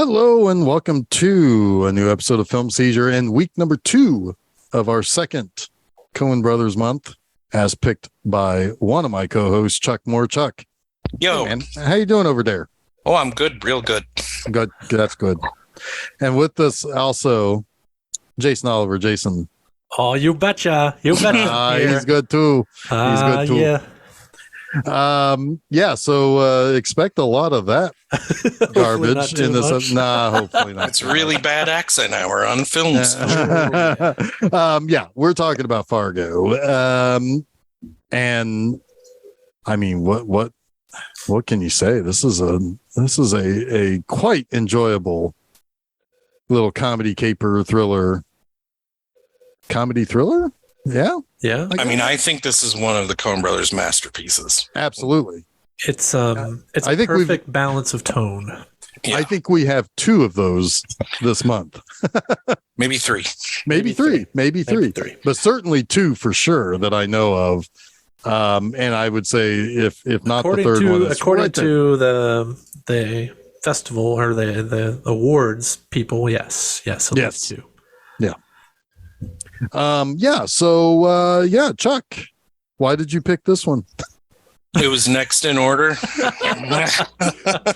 Hello and welcome to a new episode of Film Seizure and week number 2 of our second Coen Brothers month, as picked by one of my co-hosts, Chuck Moore. Chuck, yo, hey man, how you doing over there? Oh, I'm good, real good. Good, that's good. And with us also, Jason Oliver. Jason, oh, you betcha, you betcha. he's good too. He's good too. Yeah. So expect a lot of that garbage in this. Much. Hopefully not. It's really bad accent hour on films. We're talking about Fargo. And I mean, what can you say? This is a quite enjoyable little comedy caper thriller. Comedy thriller? Yeah. Yeah. I mean, I think this is one of the Coen Brothers' masterpieces. Absolutely. It's a perfect balance of tone. Yeah. I think we have 2 of those this month. Maybe 3. Maybe three. But certainly 2 for sure that I know of. And I would say if not according the third one, according to the festival or the awards people, yes, at least 2. Yeah. Chuck, why did you pick this one? It was next in order.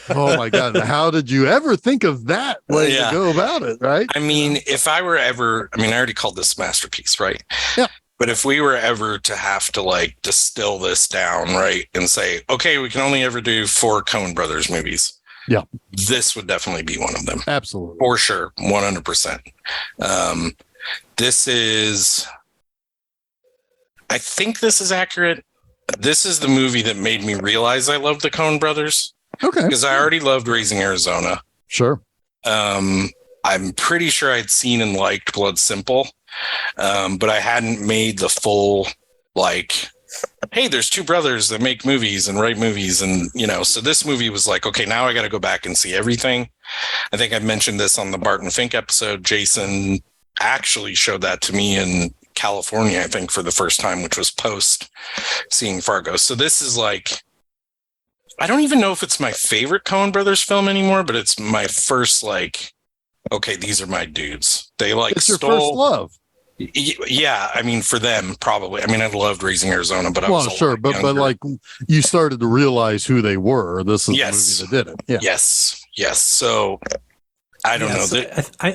Oh my God. How did you ever think of that way to go about it? Right. I mean, if I were ever, I already called this masterpiece, right? Yeah. But if we were ever to have to distill this down, right, and say, okay, we can only ever do 4 Coen Brothers movies. Yeah. This would definitely be one of them. Absolutely. For sure. 100%. This is, I think this is accurate. This is the movie that made me realize I loved the Coen Brothers. Okay. Because I already loved Raising Arizona. Sure. I'm pretty sure I'd seen and liked Blood Simple. But I hadn't made the full, hey, there's 2 brothers that make movies and write movies. And, so this movie was okay, now I got to go back and see everything. I think I mentioned this on the Barton Fink episode. Jason actually showed that to me in California, I think, for the first time, which was post seeing Fargo. So this is I don't even know if it's my favorite Coen Brothers film anymore, but it's my first okay, these are my dudes. They it's your first love. Yeah, for them probably. I loved Raising Arizona, but I was sure, but you started to realize who they were. This is the movie that did it. Yeah. Yes. So I don't know.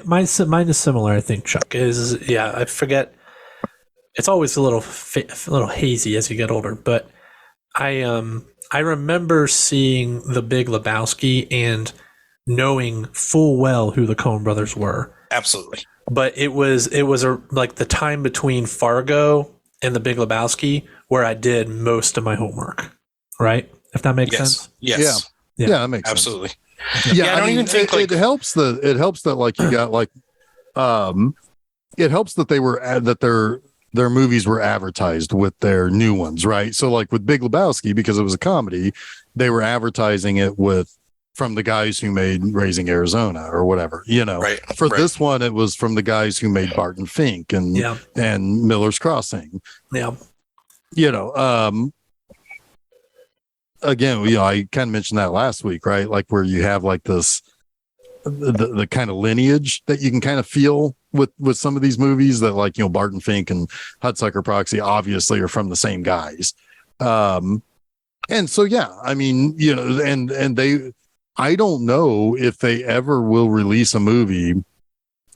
Mine is similar. I think Chuck is. Yeah, I forget. It's always a little hazy as you get older, but I remember seeing The Big Lebowski and knowing full well who the Coen Brothers were. Absolutely. But it was the time between Fargo and The Big Lebowski where I did most of my homework. Right? If that makes sense. Yes. Yeah, that makes absolutely. Sense. Yeah, I don't even think it helps that you got it helps that they were that their movies were advertised with their new ones, right? So with Big Lebowski, because it was a comedy, they were advertising it from the guys who made Raising Arizona or whatever, Right. For this one, it was from the guys who made Barton Fink and Miller's Crossing. Yeah. Again, I kind of mentioned that last week, right? Where you have this, the kind of lineage that you can kind of feel with some of these movies that Barton Fink and Hudsucker Proxy obviously are from the same guys. And so, and I don't know if they ever will release a movie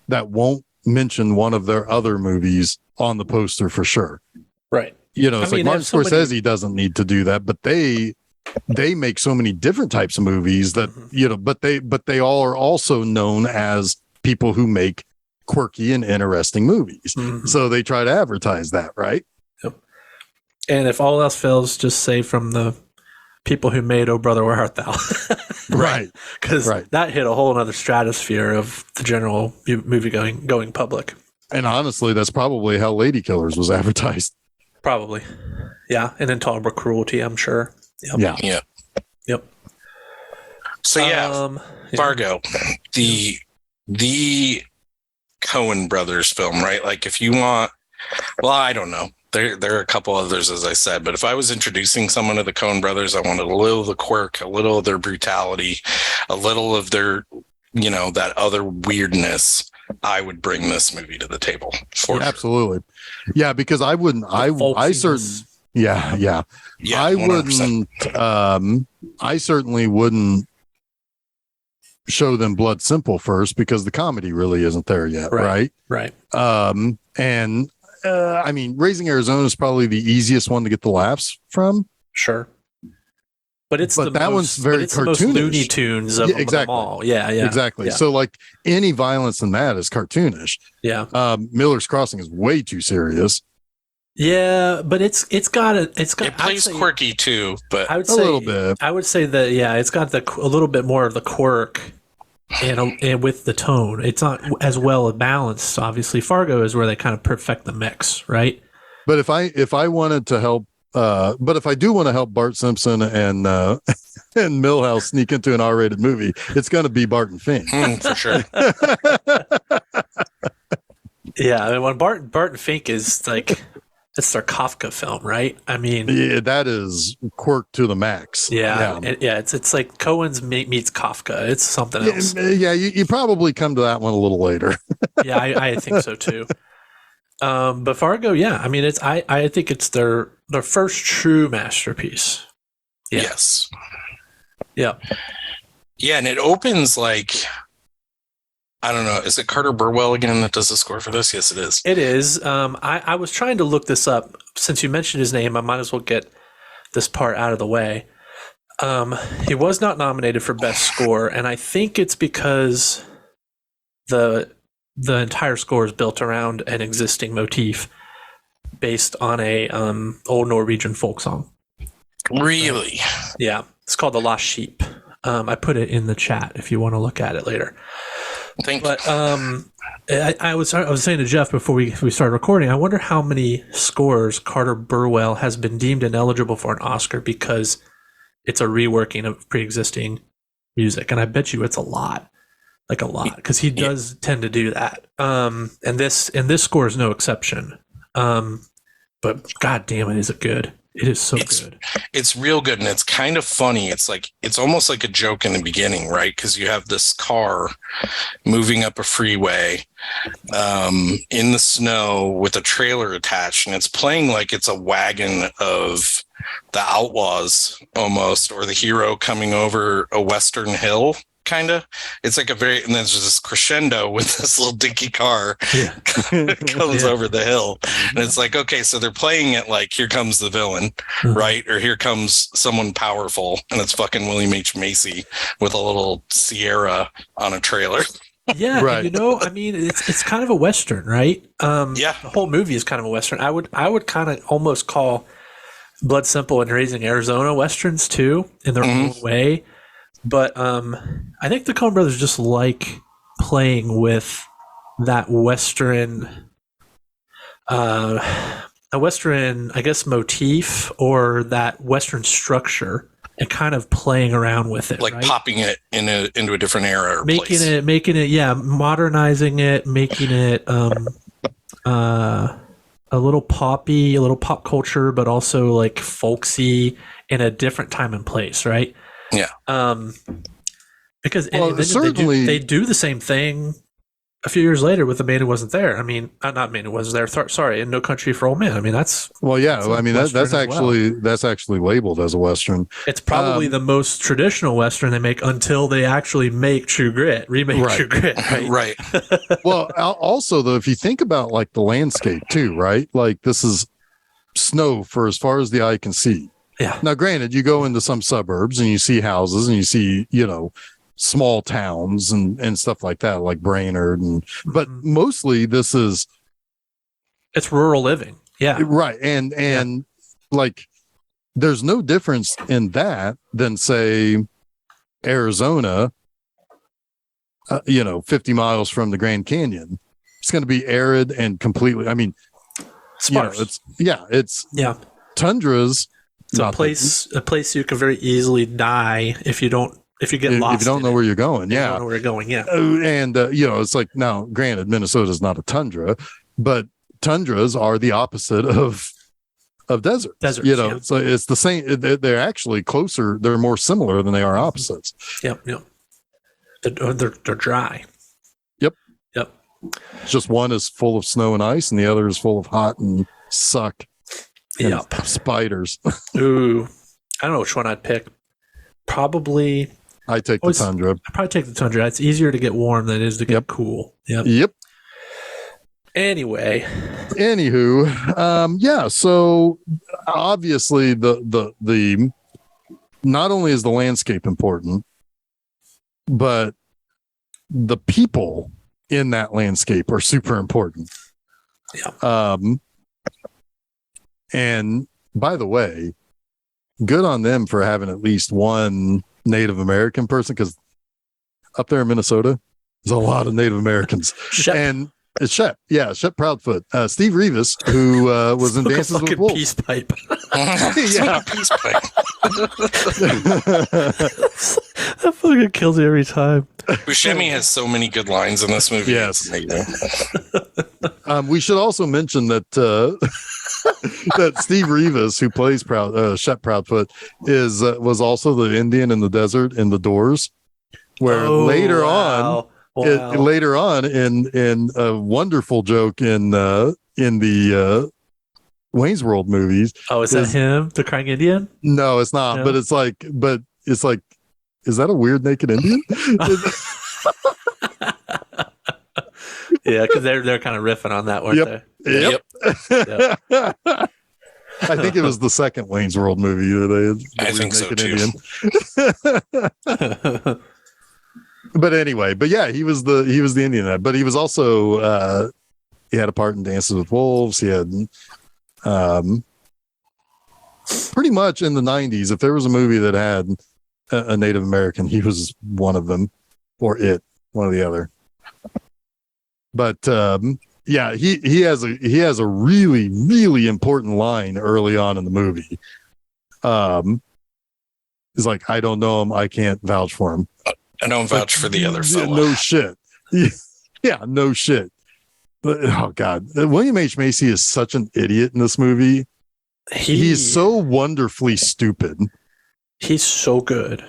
that won't mention one of their other movies on the poster for sure. Right. Martin Scorsese doesn't need to do that, but they make so many different types of movies that, but they all are also known as people who make quirky and interesting movies. Mm-hmm. So they try to advertise that, right? Yep. And if all else fails, just say from the people who made Oh Brother Where Art Thou. Right. Because that hit a whole other stratosphere of the general movie going public. And honestly, that's probably how Lady Killers was advertised. Probably. Yeah. And Intolerable Cruelty, I'm sure. Yep. Yeah. Yep. So Fargo, the Coen Brothers film, right? If you want, I don't know. There are a couple others, as I said, but if I was introducing someone to the Coen Brothers, I wanted a little of the quirk, a little of their brutality, a little of their that other weirdness, I would bring this movie to the table for sure. Absolutely. Yeah, because I wouldn't, I certainly, yeah. I 100%. wouldn't, I certainly wouldn't show them Blood Simple first because the comedy really isn't there yet. Right. And I mean, Raising Arizona is probably the easiest one to get the laughs from. Sure. But it's the one's very it's the most cartoonish. Looney Tunes of exactly. them all. Yeah. Exactly. Yeah. So like any violence in that is cartoonish. Yeah. Miller's Crossing is way too serious. Yeah, but it plays quirky too, but I would say a little bit. I would say that it's got a little bit more of the quirk and with the tone. It's not as well balanced. Obviously, Fargo is where they kind of perfect the mix, right? But if I wanted to help, but if I do want to help Bart Simpson and Milhouse sneak into an R-rated movie, it's going to be Barton Fink for sure. Yeah, I mean, when Barton Fink is like. It's their Kafka film, right? I mean, yeah, that is quirk to the max. Yeah. It's like Cohen's meets Kafka. It's something else. Yeah, you probably come to that one a little later. Yeah, I think so too. But Fargo, yeah, I mean, I think it's their first true masterpiece. Yeah. Yes. Yeah. Yeah, and it opens like. I don't know. Is it Carter Burwell again that does the score for this? Yes, it is. It is. I was trying to look this up. Since you mentioned his name, I might as well get this part out of the way. He was not nominated for Best Score, and I think it's because the entire score is built around an existing motif based on a old Norwegian folk song. Really? Yeah. It's called The Lost Sheep. I put it in the chat if you want to look at it later. But I was saying to Jeff before we started recording, I wonder how many scores Carter Burwell has been deemed ineligible for an Oscar because it's a reworking of pre-existing music, and I bet you it's a lot, because he does tend to do that. And this score is no exception. But god damn it, is it good? It is so good. It's real good, and it's kind of funny. It's almost like a joke in the beginning, right? Because you have this car moving up a freeway in the snow with a trailer attached, and it's playing like it's a wagon of the outlaws almost, or the hero coming over a western hill. Kind of, it's like and then there's this crescendo with this little dinky car comes over the hill, and it's like, okay, so they're playing it like here comes the villain, right, or here comes someone powerful, and it's fucking William H. Macy with a little Sierra on a trailer. Yeah, right. I mean, it's kind of a Western, right? The whole movie is kind of a Western. I would kind of almost call Blood Simple and Raising Arizona Westerns too, in their own way. But I think the Coen brothers just like playing with that Western, I guess, motif, or that Western structure, and kind of playing around with it, like popping it into a different era, or making it, modernizing it, making it a little poppy, a little pop culture, but also like folksy in a different time and place, right? Yeah. Because certainly they do the same thing a few years later with The Man Who Wasn't There. I mean, not Man Who Wasn't There. Sorry, in No Country for Old Men. I mean, that's that's actually labeled as a Western. It's probably the most traditional Western they make until they actually make True Grit, True Grit. Right. Well, also though, if you think about like the landscape too, right? Like this is snow for as far as the eye can see. Yeah. Now, granted, you go into some suburbs and you see houses and you see, small towns and stuff like that, like Brainerd, but mostly it's rural living. Yeah. Right. And like, there's no difference in that than say Arizona, 50 miles from the Grand Canyon. It's going to be arid and completely, I mean, sparse. It's tundras. It's a place you can very easily die if you get lost. If you don't know where you're going, You don't know where you're going, yeah. And it's like, now, granted, Minnesota is not a tundra, but tundras are the opposite of deserts. So it's the same. They're actually closer. They're more similar than they are opposites. Yep. They're dry. Yep. Yep. Just one is full of snow and ice, and the other is full of hot and suck. And Yep. spiders. Ooh, I don't know which one I'd pick. Probably. I take the tundra. I'd probably take the tundra. It's easier to get warm than it is to get cool. Yep. Anyway. Anywho, yeah. So obviously, the not only is the landscape important, but the people in that landscape are super important. Yeah. And by the way, good on them for having at least one Native American person, because up there in Minnesota, there's a lot of Native Americans. And it's Shep. Yeah, Shep Proudfoot. Steve Rivas, who was in Dances with Wolves. Peace pipe. Yeah. Peace pipe. That fucking kills me every time. Buscemi has so many good lines in this movie. Yes. It's amazing. We should also mention that that Steve Rivas, who plays Shep Proudfoot, was also the Indian in the desert in The Doors, where later on in a wonderful joke in the Wayne's World movies. Oh, is that him, the crying Indian? No, it's not. No. But it's like, is that a weird naked Indian? Yeah, because they're kind of riffing on that, weren't they? Yep. I think it was the second Wayne's World movie. I think so too. But anyway, yeah, he was the Indian, but he was also he had a part in Dances with Wolves. He had pretty much in the 90s, if there was a movie that had a Native American, he was one of them, or one or the other. But yeah, he has a really, really important line early on in the movie. He's like, I don't know him, I can't vouch for him. I don't vouch for the other fellow. No shit. Yeah, no shit. Oh God, William H. Macy is such an idiot in this movie. He's so wonderfully stupid. He's so good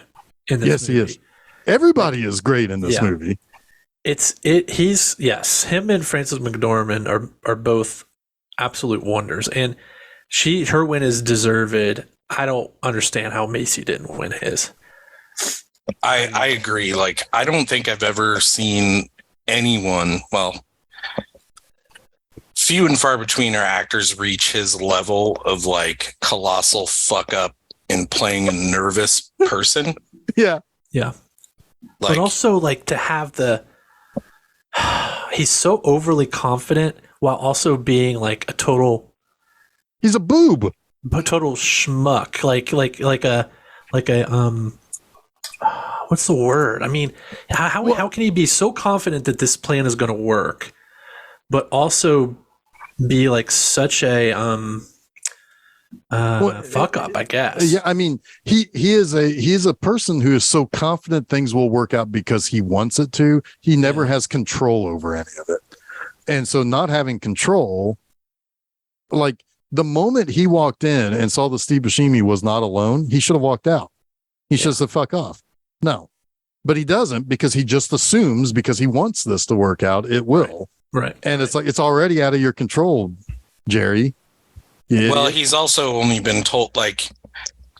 in this movie. He is. Everybody is great in this movie. Him and Frances McDormand are both absolute wonders, and her win is deserved. I don't understand how Macy didn't win his. I agree. Like, I don't think I've ever seen anyone, well, few and far between are actors reach his level of like colossal fuck up in playing a nervous person. Yeah. Yeah. But also like to have he's so overly confident while also being like he's a boob. But total schmuck. Like a what's the word? I mean, how can he be so confident that this plan is going to work, but also be like such a fuck up, I guess. Yeah, I mean, he is a person who is so confident things will work out because he wants it to. He never has control over any of it. And so not having control, like the moment he walked in and saw that Steve Buscemi was not alone, he should have walked out. He should have said, fuck off. No, but he doesn't, because he just assumes because he wants this to work out, it will. Right. And it's like, it's already out of your control, Jerry. Yeah. Well, he's also only been told, like,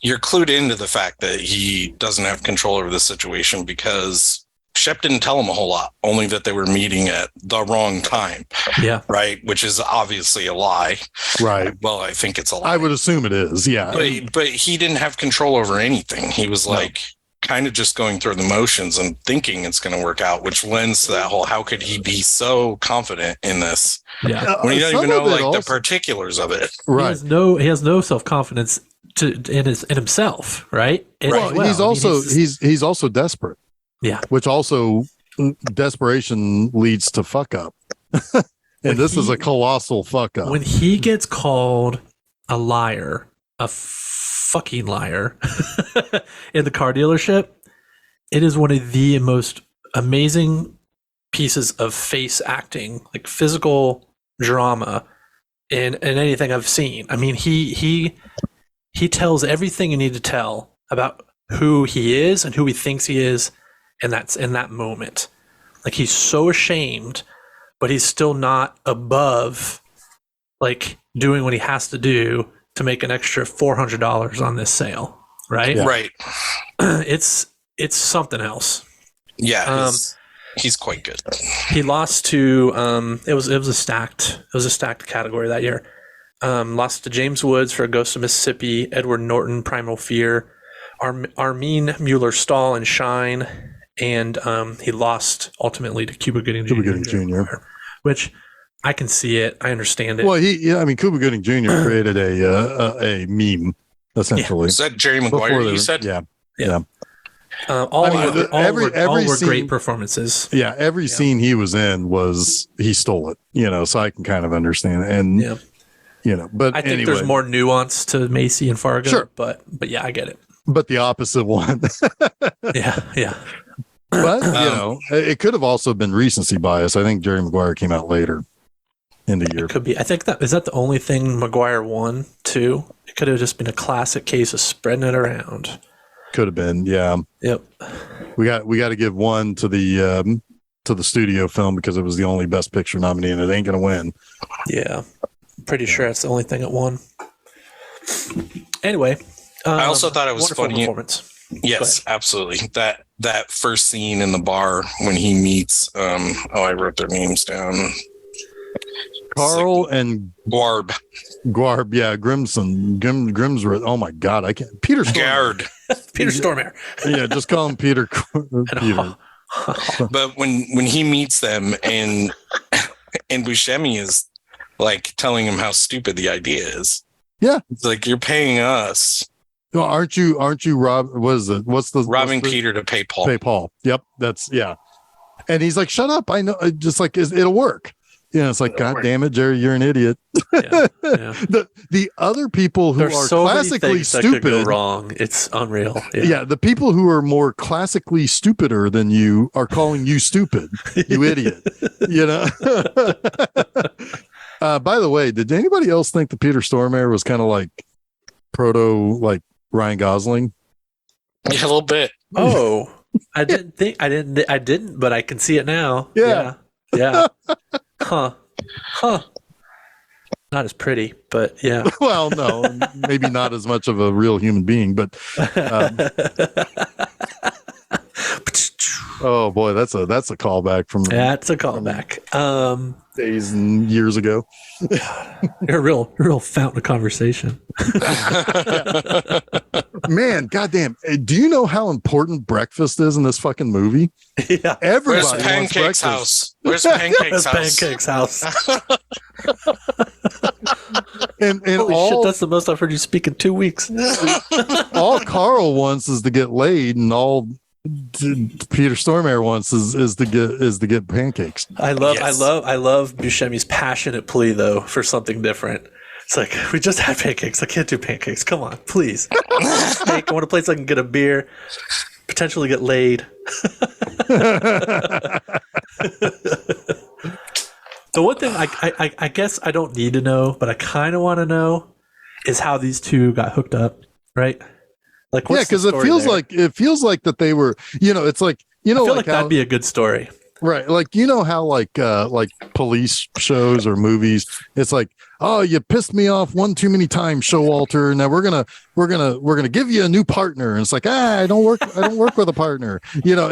you're clued into the fact that he doesn't have control over the situation because Shep didn't tell him a whole lot, only that they were meeting at the wrong time. Yeah. Right. Which is obviously a lie. Right. Well, I think it's a lie. I would assume it is. Yeah. But he didn't have control over anything. He was like kind of just going through the motions and thinking it's going to work out, which lends to that whole, how could he be so confident in this? Yeah. When you don't even know like the particulars of it. Right. He has no self-confidence in himself. Right. Well, he's also desperate. Yeah. Which also desperation leads to fuck up. And this is a colossal fuck up. When he gets called a liar, a fucking liar in the car dealership, it is one of the most amazing pieces of face acting, like physical drama in anything I've seen. I mean, he tells everything you need to tell about who he is and who he thinks he is and that's in that moment. Like, he's so ashamed, but he's still not above like doing what he has to do to make an extra $400 on this sale, right? Yeah. Right. It's something else. Yeah. He's quite good. He lost to it was a stacked category that year. Lost to James Woods for Ghost of Mississippi, Edward Norton, Primal Fear, Armin Mueller-Stahl and Shine, and he lost ultimately to Cuba Gooding Jr. Which I can see it. I understand it. Well, Cuba Gooding Jr. created a meme essentially. Is that Jerry Maguire? You said, yeah. All were scene, great performances. Yeah, every scene he was in he stole it. So I can kind of understand it. And but I think there's more nuance to Macy and Fargo. Sure. but yeah, I get it. But the opposite one. yeah. But it could have also been recency bias. I think Jerry Maguire came out later in the year. It could be. I think that the only thing Maguire won too. It could have just been a classic case of spreading it around. Could have been, yeah. Yep. We got to give one to the studio film because it was the only Best Picture nominee, and it ain't gonna win. Yeah, pretty sure that's the only thing it won. Anyway, I also thought it was funny. Performance. Yes, absolutely. That first scene in the bar when he meets. I wrote their names down. Carl and Gwarb, yeah, Grimsworth. Oh my God, I can't. Peter Stormare. Peter Stormare. Yeah, just call him Peter. Peter. But when he meets them and Buscemi is like telling him how stupid the idea is. Yeah, it's like, you're paying us. Well, aren't you Rob? What is it? Robbing Peter to pay Paul? Pay Paul. Yep, yeah. And he's like, "Shut up! I know." Just like it'll work. It's like, God damn it, Jerry, you're an idiot. Yeah. The other people who There's are so classically many things stupid that could go wrong. It's unreal. Yeah, the people who are more classically stupider than you are calling you stupid, you idiot. By the way, did anybody else think that Peter Stormare was kind of like proto Ryan Gosling? Yeah, a little bit. Oh, I didn't, but I can see it now. Yeah. Huh. Not as pretty, but yeah. Well, no, maybe not as much of a real human being, but oh boy, that's a callback from that's a callback. Days and years ago. You're a real fountain of conversation. Man, goddamn! Do you know how important breakfast is in this fucking movie? Yeah, everybody wants Pancake's breakfast. Where's Pancake's house? Pancake's house. and Holy all shit, that's the most I've heard you speak in 2 weeks. all Carl wants is to get laid, and all Peter Stormare wants is to get pancakes. I love Buscemi's passionate plea though for something different. It's like, we just had pancakes. I can't do pancakes. Come on, please. I want a place I can get a beer, potentially get laid. The one thing I guess I don't need to know, but I kind of want to know, is how these two got hooked up, right? Like, because it feels like that they were, it's like, I feel like like how, that'd be a good story, right? Like, how like police shows or movies, it's like, oh, you pissed me off one too many times, Showalter. Now we're gonna give you a new partner, and it's like, I don't work with a partner,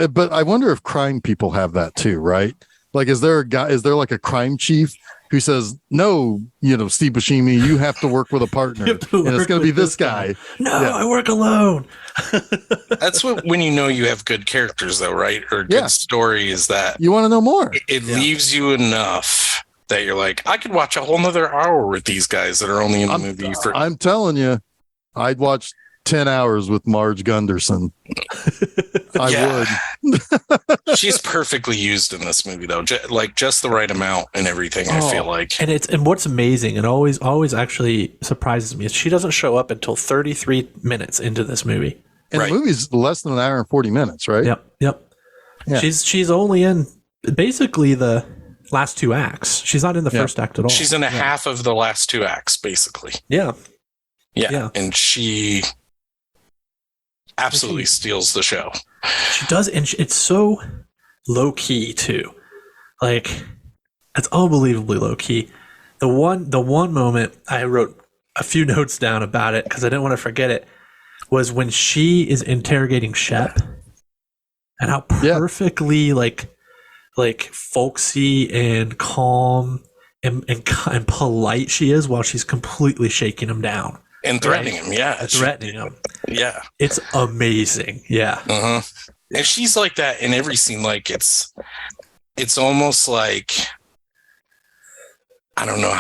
But I wonder if crime people have that too, right? Like, is there like a crime chief who says, no, Steve Buscemi, you have to work with a partner, and it's going to be this guy. No, I work alone. That's when you have good characters, though, right? Or good story is that you want to know more. It leaves you enough that you're like, I could watch a whole nother hour with these guys that are only in the movie for. I'm telling you, I'd watch 10 hours with Marge Gunderson. I would. She's perfectly used in this movie, though, just the right amount and everything. I feel like, and what's amazing and always actually surprises me is she doesn't show up until 33 minutes into this movie. And the movie's less than an hour and 40 minutes, right? Yep. Yeah. She's only in basically the last two acts. She's not in the first act at all. She's in a half of the last two acts, basically. Yeah. And she absolutely steals the show. She does, and it's so low key too. Like, it's unbelievably low key. The one moment I wrote a few notes down about it because I didn't want to forget it was when she is interrogating Shep, and how perfectly like folksy and calm and polite she is while she's completely shaking him down and threatening him. Yeah, threatening him. Yeah, it's amazing. Yeah, and she's like that in every scene. Like it's almost like, I don't know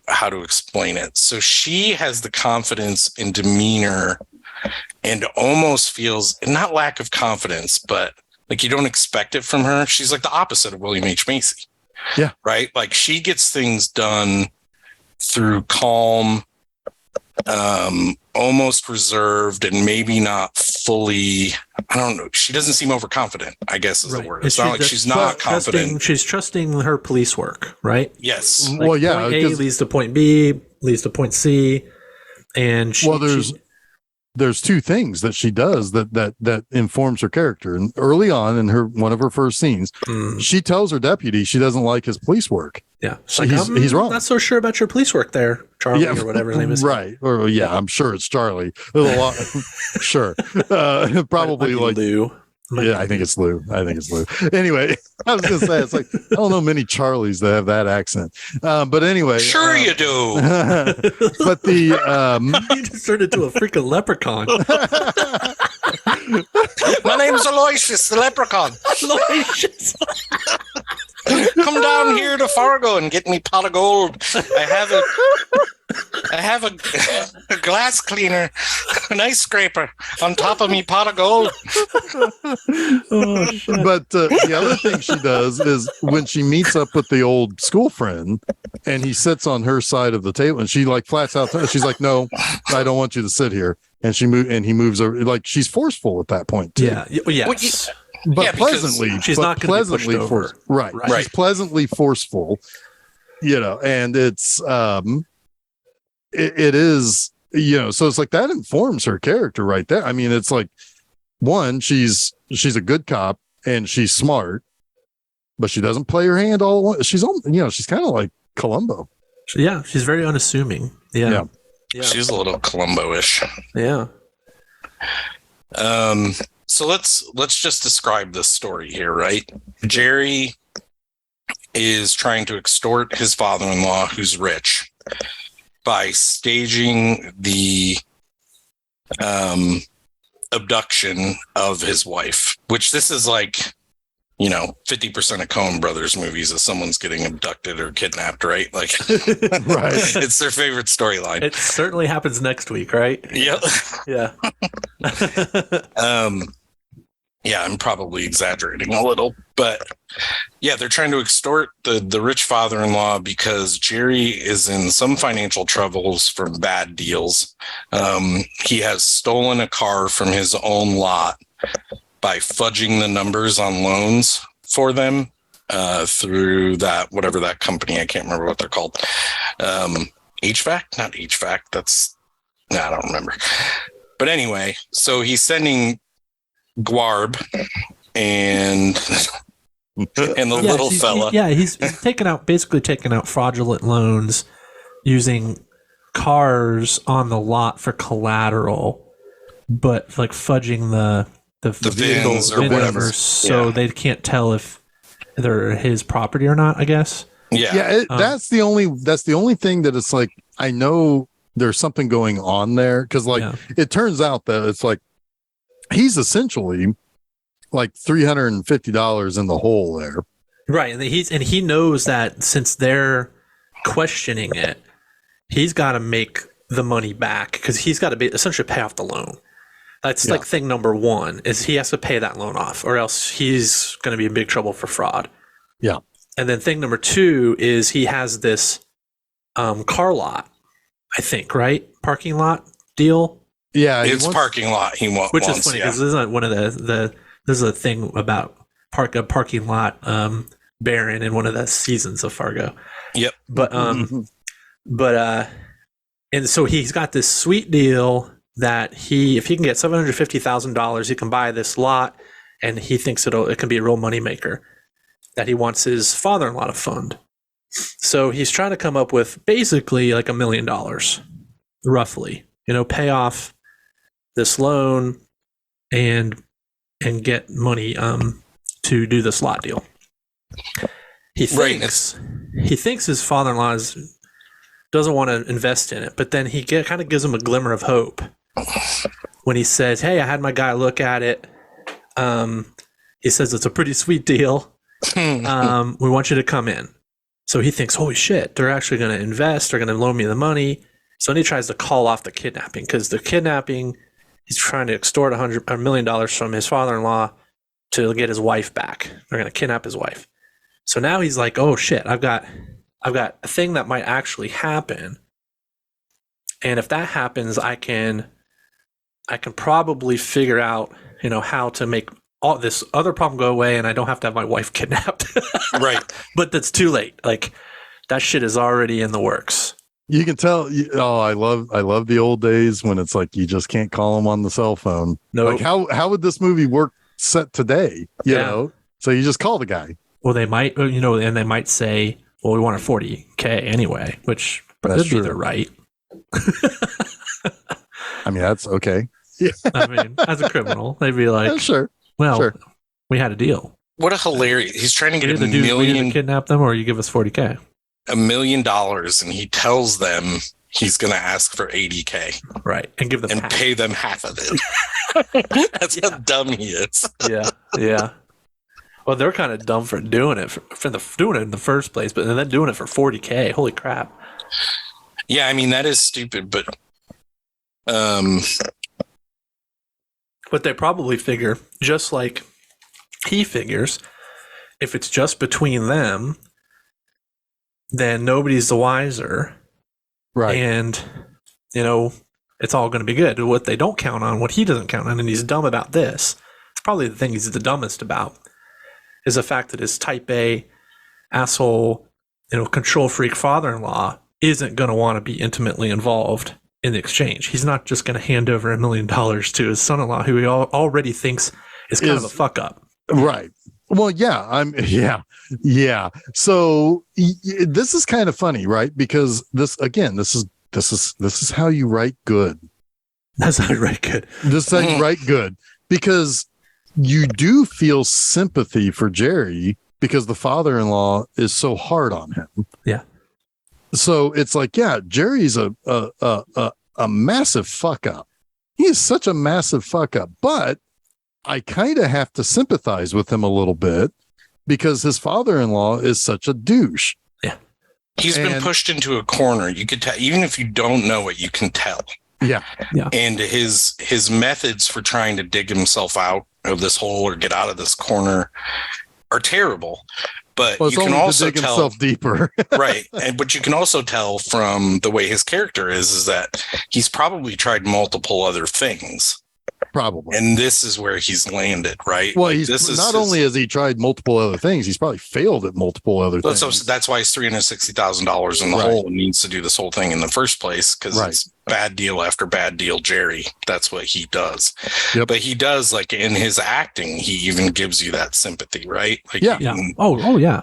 how to explain it. So she has the confidence and demeanor, and almost feels not lack of confidence, but like you don't expect it from her. She's like the opposite of William H. Macy. Yeah. Right. Like she gets things done through calm, almost reserved, and maybe not fully. I don't know. She doesn't seem overconfident, I guess is the word. It's not like she's not confident. She's trusting her police work, right? Yes. Like point A leads to point B, leads to point C, and there's two things that she does that informs her character. And early on in one of her first scenes, she tells her deputy she doesn't like his police work. Yeah. So he's wrong. Not so sure about your police work there, Charlie, or whatever his name is. Right. Or I'm sure it's Charlie. There's a lot. Sure. Probably like Lou. I think it's Lou. Anyway, I was going to say, it's like, I don't know many Charlies that have that accent. But anyway. Sure you do. But you just turned into a freaking leprechaun. My name's Aloysius, the leprechaun. Aloysius. Come down here to Fargo and get me pot of gold. I have a glass cleaner, an ice scraper on top of me pot of gold. Oh, shit. But the other thing she does is when she meets up with the old school friend and he sits on her side of the table and she like flats out, she's like, no, I don't want you to sit here. And he moves her, like she's forceful at that point too. Yeah. Yes. But pleasantly, she's not pleasantly forceful. Right. She's pleasantly forceful, and it's, it is, so it's like that informs her character right there. I mean, it's like, one, she's a good cop and she's smart, but she doesn't play her hand all. She's kind of like Columbo. Yeah. She's very unassuming. Yeah. She's a little Columbo-ish. Yeah. So let's just describe this story here, right? Jerry is trying to extort his father-in-law, who's rich, by staging the abduction of his wife, which this is like, 50% of Coen Brothers movies is someone's getting abducted or kidnapped, right? Like, right. It's their favorite storyline. It certainly happens next week, right? Yep. Yeah. Yeah, I'm probably exaggerating a little, but yeah, they're trying to extort the rich father-in-law because Jerry is in some financial troubles from bad deals. He has stolen a car from his own lot by fudging the numbers on loans for them through whatever that company, I can't remember what they're called. HVAC? Not HVAC. I don't remember. But anyway, so he's sending Gwarb and the little fella. He's basically taking out fraudulent loans using cars on the lot for collateral, but like fudging the VINs or whatever, so they can't tell if they're his property or not, I guess. That's the only thing that it's like, I know there's something going on there because it turns out that it's like he's essentially like $350 in the hole there, right? And he knows that since they're questioning it, he's got to make the money back because he's got to essentially pay off the loan. That's like thing number one is he has to pay that loan off, or else he's going to be in big trouble for fraud. Yeah. And then thing number two is he has this car lot, I think, right? Parking lot deal. Yeah, it's parking lot. He wants, which is funny because this is not one of this is a thing about a parking lot baron in one of the seasons of Fargo. Yep. But and so he's got this sweet deal that if he can get $750,000, he can buy this lot, and he thinks it can be a real moneymaker that he wants his father-in-law to fund. So he's trying to come up with basically like $1 million, roughly, pay off this loan and get money to do this lot deal. He thinks his father-in-law doesn't want to invest in it, but then he kind of gives him a glimmer of hope when he says, "Hey, I had my guy look at it. He says it's a pretty sweet deal. We want you to come in." So he thinks, "Holy shit, they're actually going to invest. They're going to loan me the money." So then he tries to call off the kidnapping, because the kidnapping, he's trying to extort $1 million from his father-in-law to get his wife back. They're going to kidnap his wife. So now he's like, "Oh shit, I've got a thing that might actually happen. And if that happens, I can probably figure out, how to make all this other problem go away, and I don't have to have my wife kidnapped." Right. But that's too late. Like, that shit is already in the works. You can tell. I love the old days when it's like you just can't call them on the cell phone. No. Like how would this movie work set today? You know, so you just call the guy. Well, they might, and they might say, "Well, we want a $40K anyway," which would be the right. I mean, that's okay. Yeah. I mean, as a criminal, they'd be like, sure. Well, sure. We had a deal. What a hilarious! He's trying to get $1 million to kidnap them, or you give us $40K. $1 million, and he tells them he's going to ask for $80K, right, and give them and pay them half of it. That's how dumb he is. Yeah. Well, they're kind of dumb for doing it doing it in the first place, but then doing it for $40K. Holy crap! Yeah, I mean that is stupid, but they probably figure, just like he figures, if it's just between them, then nobody's the wiser. Right. And, it's all going to be good. What they don't count on, what he doesn't count on, and he's dumb about this, it's probably the thing he's the dumbest about, is the fact that his type A asshole, control freak father-in-law isn't going to want to be intimately involved in the exchange. He's not just going to hand over $1 million to his son-in-law, who he already thinks is kind of a fuck up. Right. Well, yeah. So this is kind of funny, right? Because this is how you write good. That's how you write good. This is how you write good, because you do feel sympathy for Jerry because the father-in-law is so hard on him. Yeah. So it's like, yeah, Jerry's a massive fuck up. He is such a massive fuck up, but I kind of have to sympathize with him a little bit because his father-in-law is such a douche. Yeah. He's been pushed into a corner. You could tell, even if you don't know it, you can tell. Yeah. And his methods for trying to dig himself out of this hole or get out of this corner are terrible. But you can also dig tell himself deeper. Right. But you can also tell from the way his character is that he's probably tried multiple other things. Probably. And this is where he's landed, right? Well, only has he tried multiple other things, he's probably failed at multiple other things. So that's why he's $360,000 in the hole and needs to do this whole thing in the first place, because it's bad deal after bad deal, Jerry. That's what he does. Yep. But he does, like, in his acting, he even gives you that sympathy, right? Like, Oh, yeah.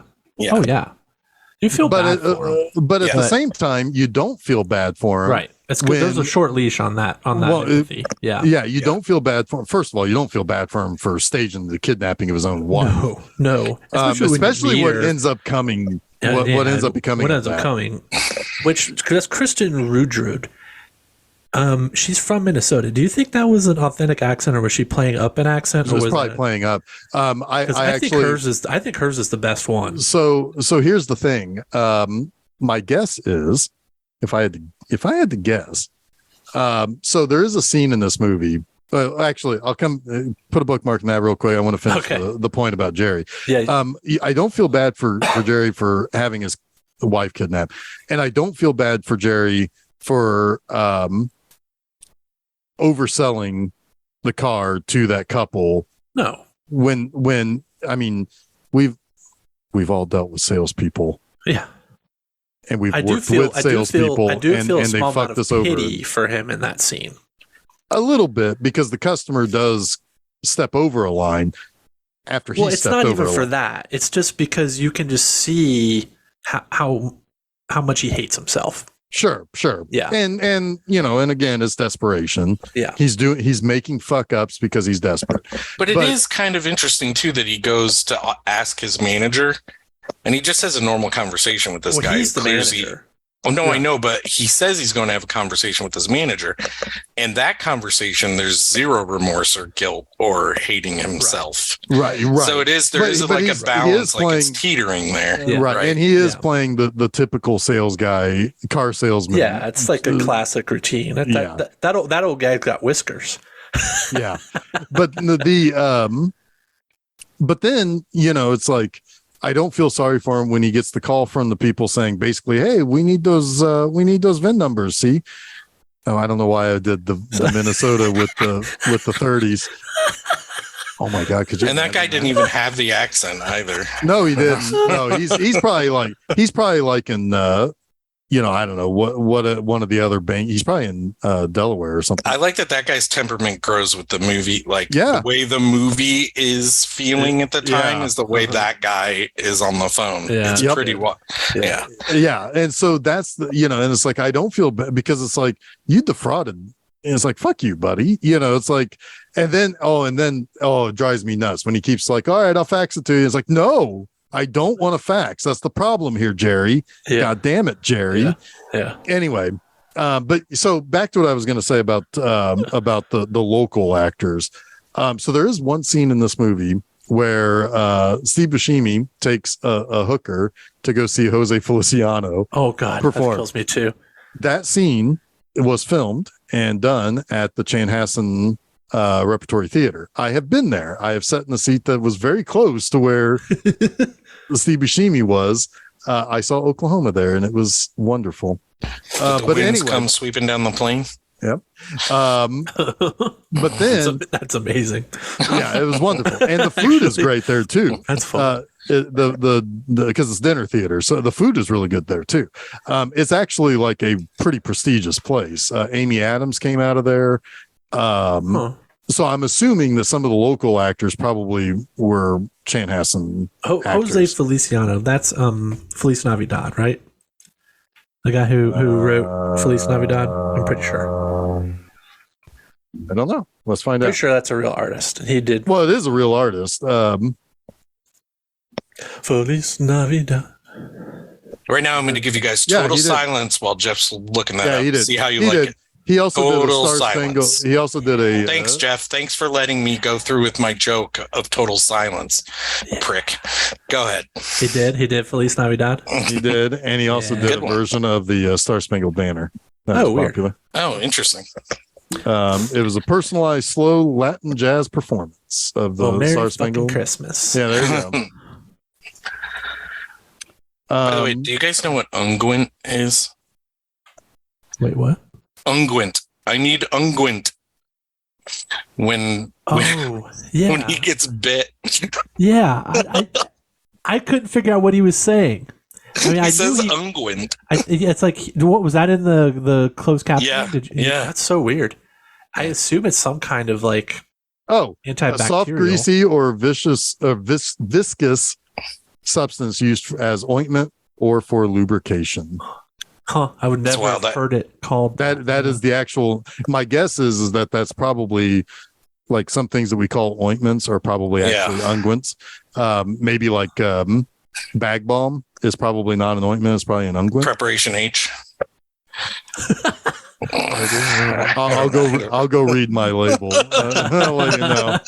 You feel bad for him. But at the same time, you don't feel bad for him. Right. It's good. There's a short leash on that. Empathy. You don't feel bad for him. First of all, you don't feel bad for him for staging the kidnapping of his own wife. No. Especially what ends up coming. What ends up becoming. Which, that's Kristen Rudrud. She's from Minnesota. Do you think that was an authentic accent, or was she playing up an accent? She was probably playing up. I think hers is the best one. So here's the thing. My guess is, if I had to guess, so there is a scene in this movie. Actually, I'll put a bookmark in that real quick. I want to finish the point about Jerry. Yeah. I don't feel bad for Jerry for having his wife kidnapped, and I don't feel bad for Jerry for overselling the car to that couple. No. When I mean, we've all dealt with salespeople. Yeah. And we've worked with salespeople, and they fucked us over. Pity for him in that scene. A little bit, because the customer does step over a line after he it's stepped not over even a for line. that. It's just because you can just see how much he hates himself. Sure. Yeah. And and again, it's desperation. Yeah. He's making fuck ups because he's desperate. But it is kind of interesting too that he goes to ask his manager, and he just has a normal conversation with this guy. He's the manager. Oh no, I know, but he says he's going to have a conversation with his manager, and that conversation, there's zero remorse or guilt or hating himself. Right. So it is. There is like a balance, like it's teetering there. Yeah. Right. And he is playing the typical sales guy, car salesman. Yeah, it's like a classic routine. That old guy's got whiskers. Yeah. But but then, it's like, I don't feel sorry for him when he gets the call from the people saying basically, hey, we need those VIN numbers. See? Oh, I don't know why I did the Minnesota with the 30s. Oh my God. And that guy didn't even have the accent either. No, he didn't. No, he's probably like in I don't know what one of the other bank. He's probably in Delaware or something. I like that guy's temperament grows with the movie. Like the way the movie is feeling at the time is the way that guy is on the phone. Yeah. It's pretty yeah. And so that's the, and it's like, I don't feel bad because it's like you defrauded. And it's like, fuck you, buddy. It's like, and then it drives me nuts when he keeps like, all right, I'll fax it to you. It's like, no. I don't want to fax. That's the problem here, Jerry. Yeah. God damn it, Jerry. Yeah. Anyway, but so back to what I was going to say about the local actors. So there is one scene in this movie where Steve Buscemi takes a hooker to go see Jose Feliciano. Oh God, perform. That kills me too. That scene was filmed and done at the Chanhassen Repertory Theater. I have been there. I have sat in the seat that was very close to where Steve Buscemi was. I saw Oklahoma there, and it was wonderful. The winds come sweeping down the plain. Yep. But then that's amazing. Yeah, it was wonderful, and the food is great there too. That's fun. Because it's dinner theater, so the food is really good there too. It's actually like a pretty prestigious place. Amy Adams came out of there. So I'm assuming that some of the local actors probably were Chanhassen actors. Jose Feliciano, that's Feliz Navidad, right? The guy who wrote Feliz Navidad, I'm pretty sure. I don't know. Let's find out. Pretty sure that's a real artist. He did. Well, it is a real artist. Feliz Navidad. Right now, I'm going to give you guys total silence while Jeff's looking that up. He did. See how you like it. He also Total did a Star Spangled. He also did a. Thanks, Jeff. Thanks for letting me go through with my joke of total silence. Prick. Go ahead. He did Feliz Navidad. He did, and he also did a version of the Star Spangled Banner. That was weird. Popular. Oh, interesting. It was a personalized, slow Latin jazz performance of the Merry Star Spangled Christmas. Yeah, there you go. By the way, do you guys know what unguent is? Wait, what? Unguent. I need unguent when he gets bit. Yeah, I couldn't figure out what he was saying. I mean, he says unguent. It's like, what was that in the closed caption? Yeah, that's so weird. I assume it's some kind of like antibacterial, a soft, greasy, or viscous substance used as ointment or for lubrication. Huh? I would never have heard it called that. That is the actual. My guess is that that's probably like some things that we call ointments are probably actually unguents. Maybe like bag balm is probably not an ointment. It's probably an unguent. Preparation H. I'll go read my label. I'll let you know.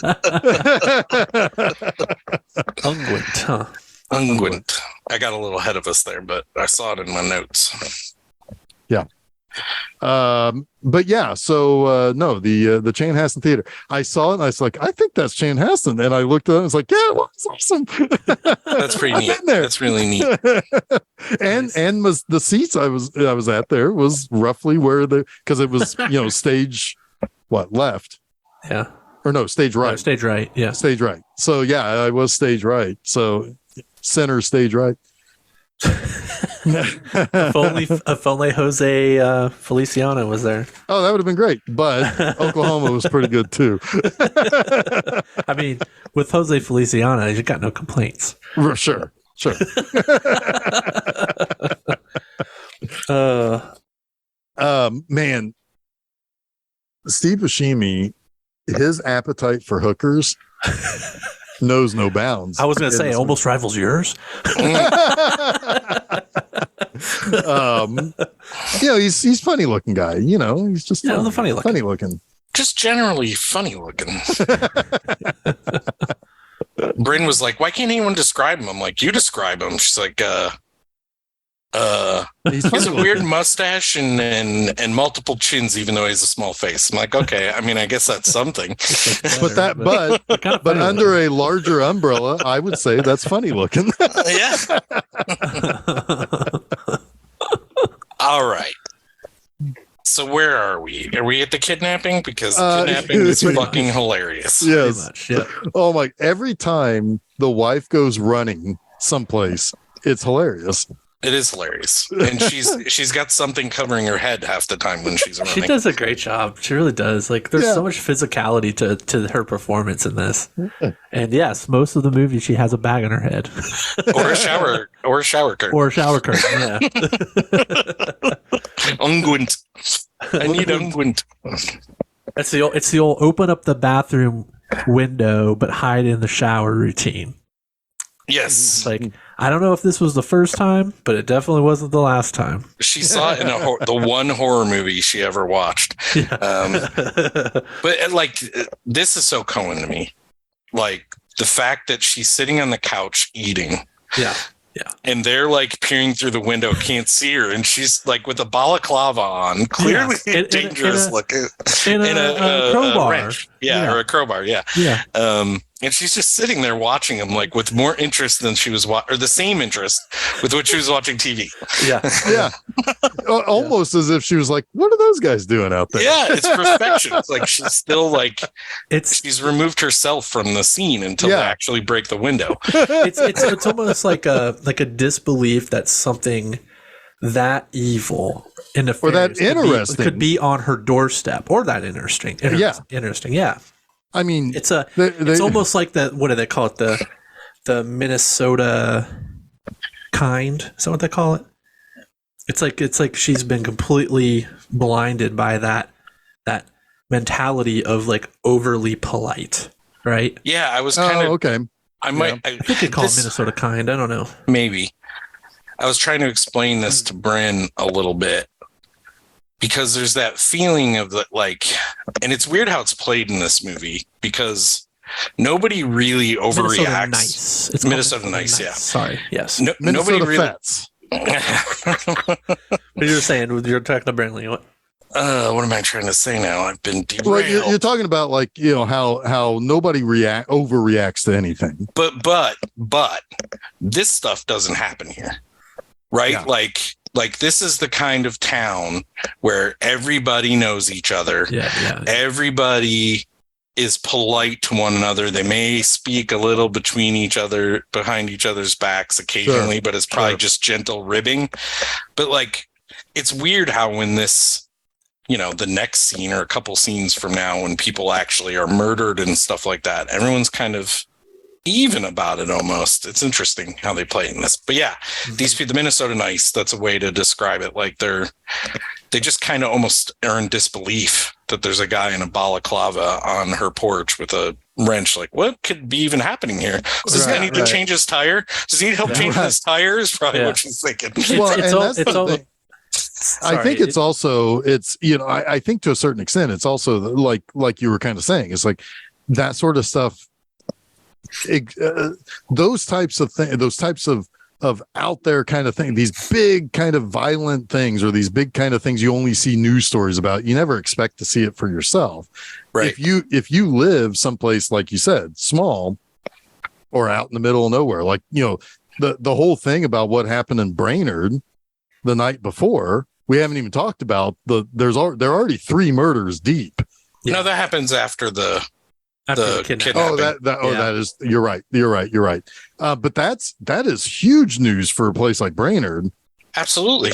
Unguent, huh? Unguent. I got a little ahead of us there, but I saw it in my notes. Yeah. But yeah, so no, the Chanhassen Theater. I saw it and I was like, I think that's Chanhassen. And I looked at it and was like, yeah, well, it's awesome. That's pretty neat. That's really neat. and was the seats I was at there was roughly where because it was, stage left. Yeah. Or no, stage right. No, stage right. Yeah. Stage right. So yeah, I was stage right. So center stage right. If only Jose Feliciano was there. Oh, that would have been great. But Oklahoma was pretty good too. I mean, with Jose Feliciano, you got no complaints. Sure. Man, Steve Buscemi, his appetite for hookers knows no bounds. I was going to say, it almost rivals yours. He's funny looking guy. He's just funny looking. Just generally funny looking. Bryn was like, "Why can't anyone describe him?" I'm like, "You describe him." She's like, he has a weird mustache and multiple chins, even though he has a small face. I'm like, okay, I mean, I guess that's something. But under a larger umbrella, I would say that's funny looking. Yeah. All right. So where are we? Are we at the kidnapping? Because kidnapping is fucking hilarious. Yes. Much, yeah. Oh my! Every time the wife goes running someplace, it's hilarious. It is hilarious, and she's got something covering her head half the time when she's running. She does a great job. She really does. Like, there's so much physicality to her performance in this. And yes, most of the movie she has a bag on her head, or a shower curtain, Yeah. Unguent. I need unguent. It's the old open up the bathroom window but hide in the shower routine. Yes. It's like, I don't know if this was the first time, but it definitely wasn't the last time. She saw it in the one horror movie she ever watched. Yeah. But like, this is so Coen to me. Like the fact that she's sitting on the couch eating. Yeah. And they're like peering through the window, can't see her, and she's like with a balaclava on, clearly dangerous looking. In a crowbar. Wrench. Yeah, or a crowbar. Yeah. And she's just sitting there watching him, like with more interest than she was or the same interest with which she was watching TV. Yeah. Almost as if she was like, "What are those guys doing out there?" Yeah, it's perfection. It's like she's still like she's removed herself from the scene until they actually break the window. It's almost like a disbelief that something that evil and nefarious that interesting could be on her doorstep, or that interesting. Yeah. I mean, it's almost like what do they call it? The Minnesota kind. Is that what they call it? It's like she's been completely blinded by that mentality of like overly polite, right? Yeah, I was kind of okay. I might. I think they call it Minnesota kind. I don't know. Maybe. I was trying to explain this to Bryn a little bit, because there's that feeling of and it's weird how it's played in this movie, because nobody really overreacts. It's Minnesota nice. Yeah. Sorry. Yes. Minnesota nobody really. Fats. What you're saying? You're talking to Brantley. What? What am I trying to say now? I've been derailed. Well, you're talking about how nobody overreacts to anything. But this stuff doesn't happen here, right? Yeah. Like this is the kind of town where everybody knows each other. Yeah. Everybody is polite to one another. They may speak a little behind each other's backs occasionally, but it's probably just gentle ribbing. But like, it's weird how when this, the next scene or a couple scenes from now, when people actually are murdered and stuff like that, everyone's kind of even about it almost. It's interesting how they play in this. But yeah, these people, the Minnesota Nice, that's a way to describe it. Like they just kind of almost are in disbelief that there's a guy in a balaclava on her porch with a wrench. Like, what could be even happening here? Does this guy need to change his tire? Does he need help changing his tire? Is probably what she's thinking. I think it's also, I think to a certain extent, it's also like you were kind of saying, it's like that sort of stuff. Those types of things, those types of out there kind of thing, these big kind of violent things, or these big kind of things you only see news stories about. You never expect to see it for yourself. Right. If you live someplace, like you said, small or out in the middle of nowhere, like, the whole thing about what happened in Brainerd the night before, we haven't even talked about there are already 3 murders deep. No, that happens after the After the the kidnapping. kidnapping. Oh, Yeah. that is, you're right. But that is huge news for a place like Brainerd, Absolutely.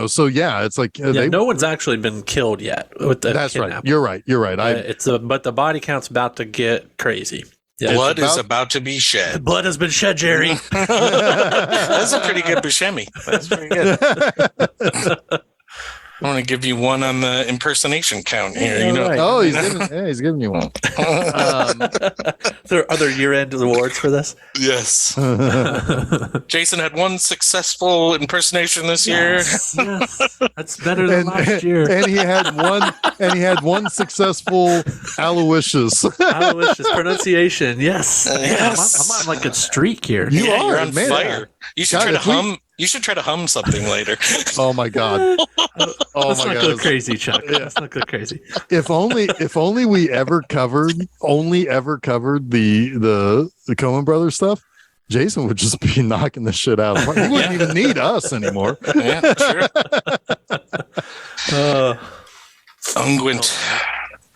so yeah, it's like No one's actually been killed yet with the that's right. kidnapping. You're right. But the body count's about to get crazy. Yeah. Blood is about to be shed. Blood has been shed, Jerry. That's a pretty good Buscemi. That's pretty good. I want to give you one on the impersonation count here. Yeah, right. Oh, he's giving you one. Are there year-end awards for this? Yes. Jason had one successful impersonation this year. Yes. That's better than last year. And he had one successful Aloysius. Aloysius pronunciation. Yes. Yes. I'm on like a streak here. You're on man. fire. You should God, try to if we- hum. You should try to hum something later. Oh my God. Let's not go crazy, Chuck. Let's not go crazy. If only we ever covered the Coen Brothers stuff, Jason would just be knocking the shit out of him. He wouldn't even need us anymore. Yeah, sure.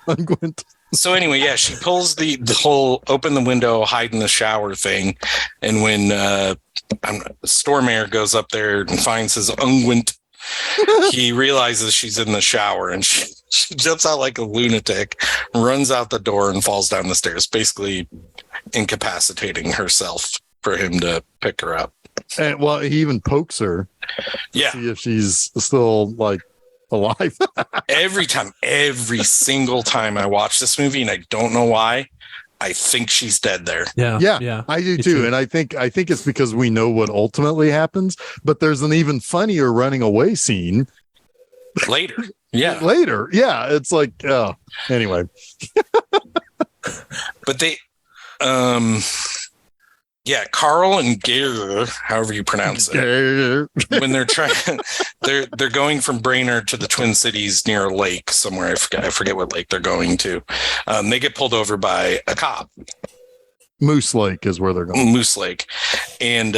Unguent. So anyway, yeah, she pulls the whole open the window, hide in the shower thing, and when Stormare goes up there and finds his unguent, he realizes she's in the shower, and she jumps out like a lunatic, runs out the door, and falls down the stairs, basically incapacitating herself for him to pick her up. And well, he even pokes her. Yeah. To see if she's still like alive. Every single time I watch this movie, and I don't know why, I think she's dead there. Yeah. I do too. And I think it's because we know what ultimately happens, but there's an even funnier running away scene Later. Yeah. later. Yeah. It's like, anyway. But they, yeah, Carl and Geir, however you pronounce it, when they're trying, they're going from Brainerd to the Twin Cities near a lake somewhere. I forget what lake they're going to. They get pulled over by a cop. Moose Lake is where they're going. Moose Lake, and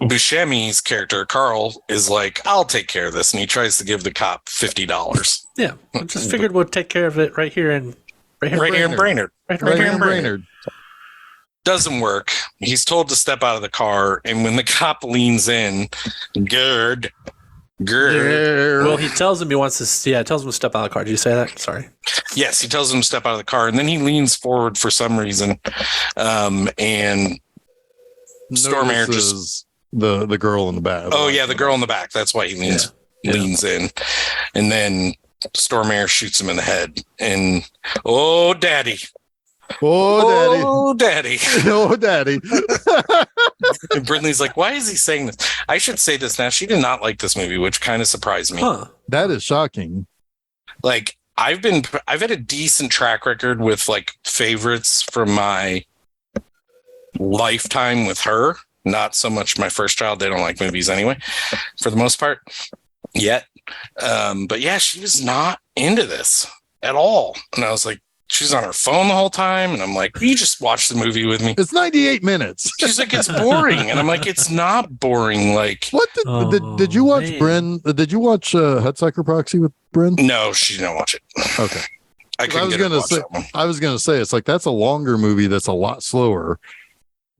Buscemi's character Carl is like, "I'll take care of this," and he tries to give the cop $50. Yeah. I just figured we'll take care of it right here in Brainerd. Right Right here in Brainerd. Doesn't work. He's told to step out of the car, and when the cop leans in, Gerd. Well, he tells him he wants to. Yeah, tells him to step out of the car. Did you say that? Sorry. Yes, he tells him to step out of the car, and then he leans forward for some reason, and Stormare Notices the girl in the back. oh yeah, the girl in the back. That's why he leans in, and then Stormare shoots him in the head, and oh daddy. Oh daddy. Oh, Oh daddy. daddy. And Brindley's like, why is he saying this? I should say this now. She did not like this movie, which kind of surprised me. Huh. That is shocking. Like, I've had a decent track record with like favorites from my lifetime with her. Not so much my first child. They don't like movies anyway, for the most part, yet. But yeah, she was not into this at all. And I was like, she's on her phone the whole time. And I'm like, you just watch the movie with me. It's 98 minutes. She's like, it's boring. And I'm like, it's not boring. Like, What did you watch, man. Bryn? Did you watch Hudsucker Proxy with Bryn? no, she didn't watch it. Okay. I couldn't was get her to gonna watch say- that one. I was gonna say it's like that's a longer movie that's a lot slower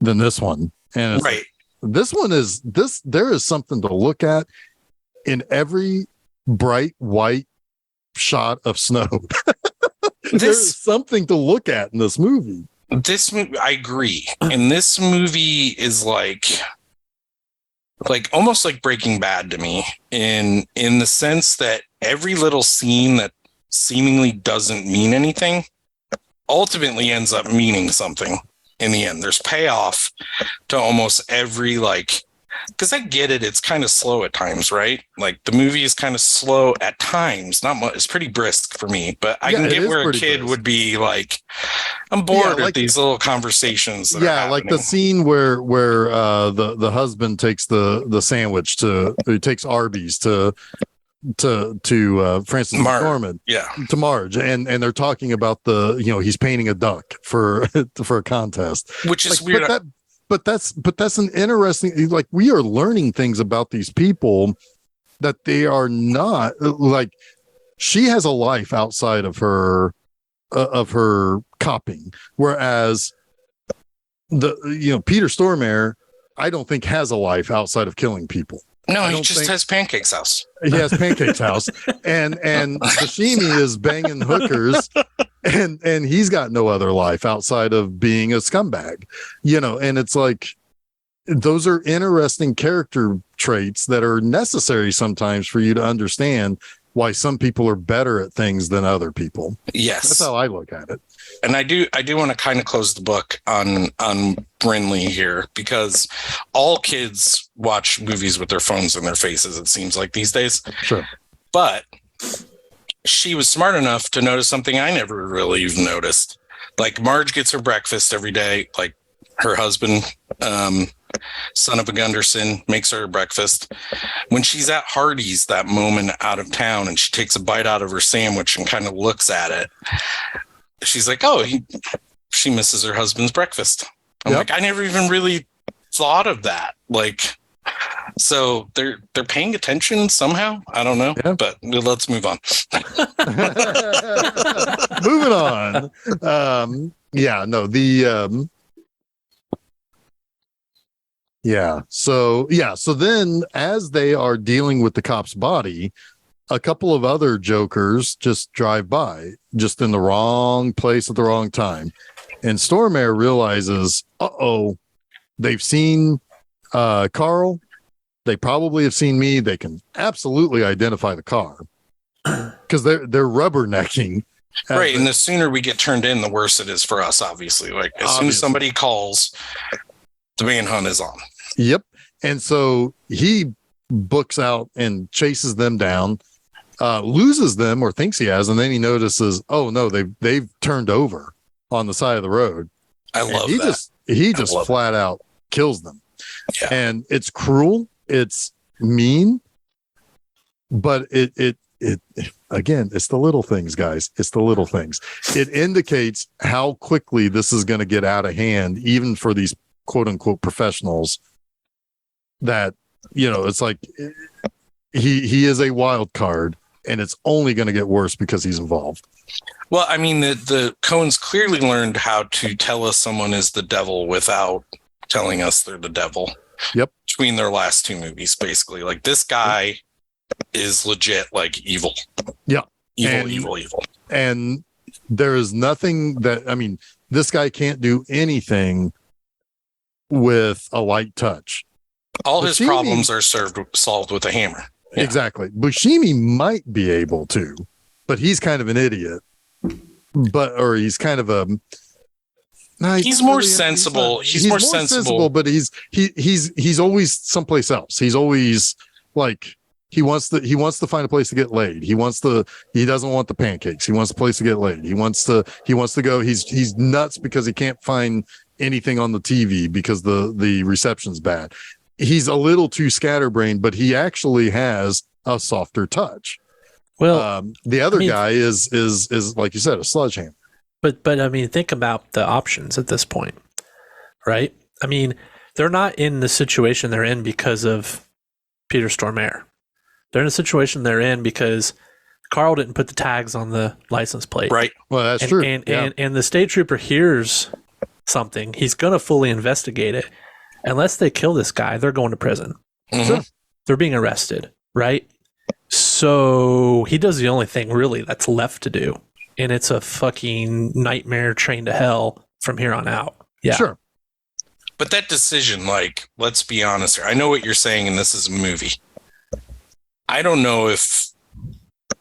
than this one. And it's Right. this one is this there is something to look at in every bright white shot of snow. There's something to look at in this movie. This movie, I agree. And this movie is like almost like Breaking Bad to me in the sense that every little scene that seemingly doesn't mean anything ultimately ends up meaning something in the end. There's payoff to almost every because I get it, it's kind of slow at times, right? Like the movie is kind of slow at times, not much. It's pretty brisk for me, but I can get where a kid would be like, I'm bored at these little conversations. That are like the happening. scene where the husband takes the sandwich he takes Arby's to Frances McDormand, to Marge, and they're talking about he's painting a duck for a contest, which is weird. But that's an interesting, like, we are learning things about these people that they are not like. She has a life outside of her of her copying, whereas Peter Stormare, I don't think has a life outside of killing people. No, he just has Pancake's house. He has Pancake's house, and Buscemi is banging hookers, and he's got no other life outside of being a scumbag, and it's like, those are interesting character traits that are necessary sometimes for you to understand why some people are better at things than other people. Yes. That's how I look at it. And I do want to kind of close the book on Brinley here, because all kids watch movies with their phones in their faces, it seems like these days. Sure. But she was smart enough to notice something I never really even noticed. Like, Marge gets her breakfast every day, like her husband, son of a Gunderson, makes her breakfast. When she's at Hardee's that moment out of town and she takes a bite out of her sandwich and kind of looks at it, she's like, she misses her husband's breakfast. I'm like, I never even really thought of that. Like, so they're paying attention somehow. I don't know, but let's move on. Moving on. So then, as they are dealing with the cop's body, a couple of other jokers just drive by, just in the wrong place at the wrong time. And Stormare realizes, they've seen Carl. They probably have seen me. They can absolutely identify the car because they're rubbernecking. Right. And the sooner we get turned in, the worse it is for us, obviously. Like, as soon as somebody calls, the manhunt is on. Yep. And so he books out and chases them down, loses them, or thinks he has, and then he notices, oh no, they've turned over on the side of the road. I love that. He just flat out kills them. Yeah. And it's cruel, it's mean, but it again, it's the little things, guys. It's the little things. It indicates how quickly this is going to get out of hand, even for these quote unquote professionals. That, it's like he is a wild card, and it's only going to get worse because he's involved. Well, I mean, the Coens clearly learned how to tell us someone is the devil without telling us they're the devil. Yep. Between their last two movies, basically, like, this guy is legit, like, evil. Yeah. Evil. And there is nothing this guy can't do anything with a light touch. All his problems are solved with a hammer. Yeah. Exactly. Buscemi might be able to, but he's kind of an idiot. He's kind of a. He's more sensible. He's more sensible, but he's always someplace else. He's always like, he wants to find a place to get laid. He doesn't want the pancakes. He wants a place to get laid. He wants to go. He's nuts because he can't find anything on the TV because the reception's bad. He's a little too scatterbrained, but he actually has a softer touch. Well, the other guy is like you said, a sledgehammer. But I mean, think about the options at this point, right? I mean, they're not in the situation they're in because of Peter Stormare. They're in a situation they're in because Carl didn't put the tags on the license plate. Right. Well, that's true. And the state trooper hears something. He's going to fully investigate it. Unless they kill this guy, they're going to prison. Mm-hmm. They're being arrested, right? So he does the only thing really that's left to do. And it's a fucking nightmare train to hell from here on out. Yeah. Sure. But that decision, like, let's be honest here. I know what you're saying, and this is a movie. I don't know if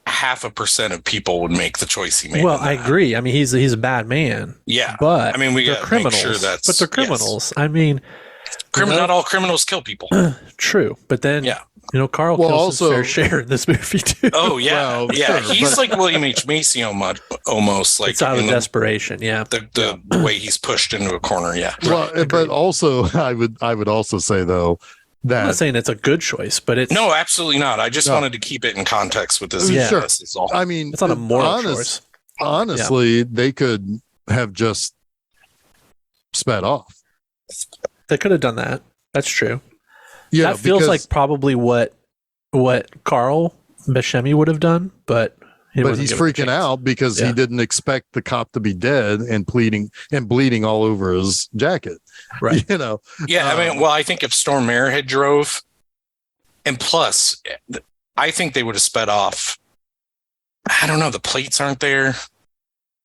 0.5% of people would make the choice he made. Well, I agree. I mean, he's a bad man. Yeah. But I mean, we got to make sure that's... But they're criminals. Yes. I mean... Not all criminals kill people. True. But then, Carl kills his fair share in this movie, too. Oh, yeah. Well, yeah. Sure, he's like William H. Macy almost. Like, it's out of desperation, The way he's pushed into a corner, yeah. Well, but also, I would also say, though, that... I'm not saying it's a good choice, but it's... No, absolutely not. I just wanted to keep it in context with this. Yeah. Sure. Is all. I mean... It's not a moral choice. Honestly, they could have just sped off. They could have done that. That's true. Yeah, that feels like probably what Carl Buscemi would have done, but but he's freaking out because he didn't expect the cop to be dead and bleeding all over his jacket. Right. You know? Yeah. I mean, well, I think if Storm Mare had drove, and plus, I think they would have sped off. I don't know. The plates aren't there.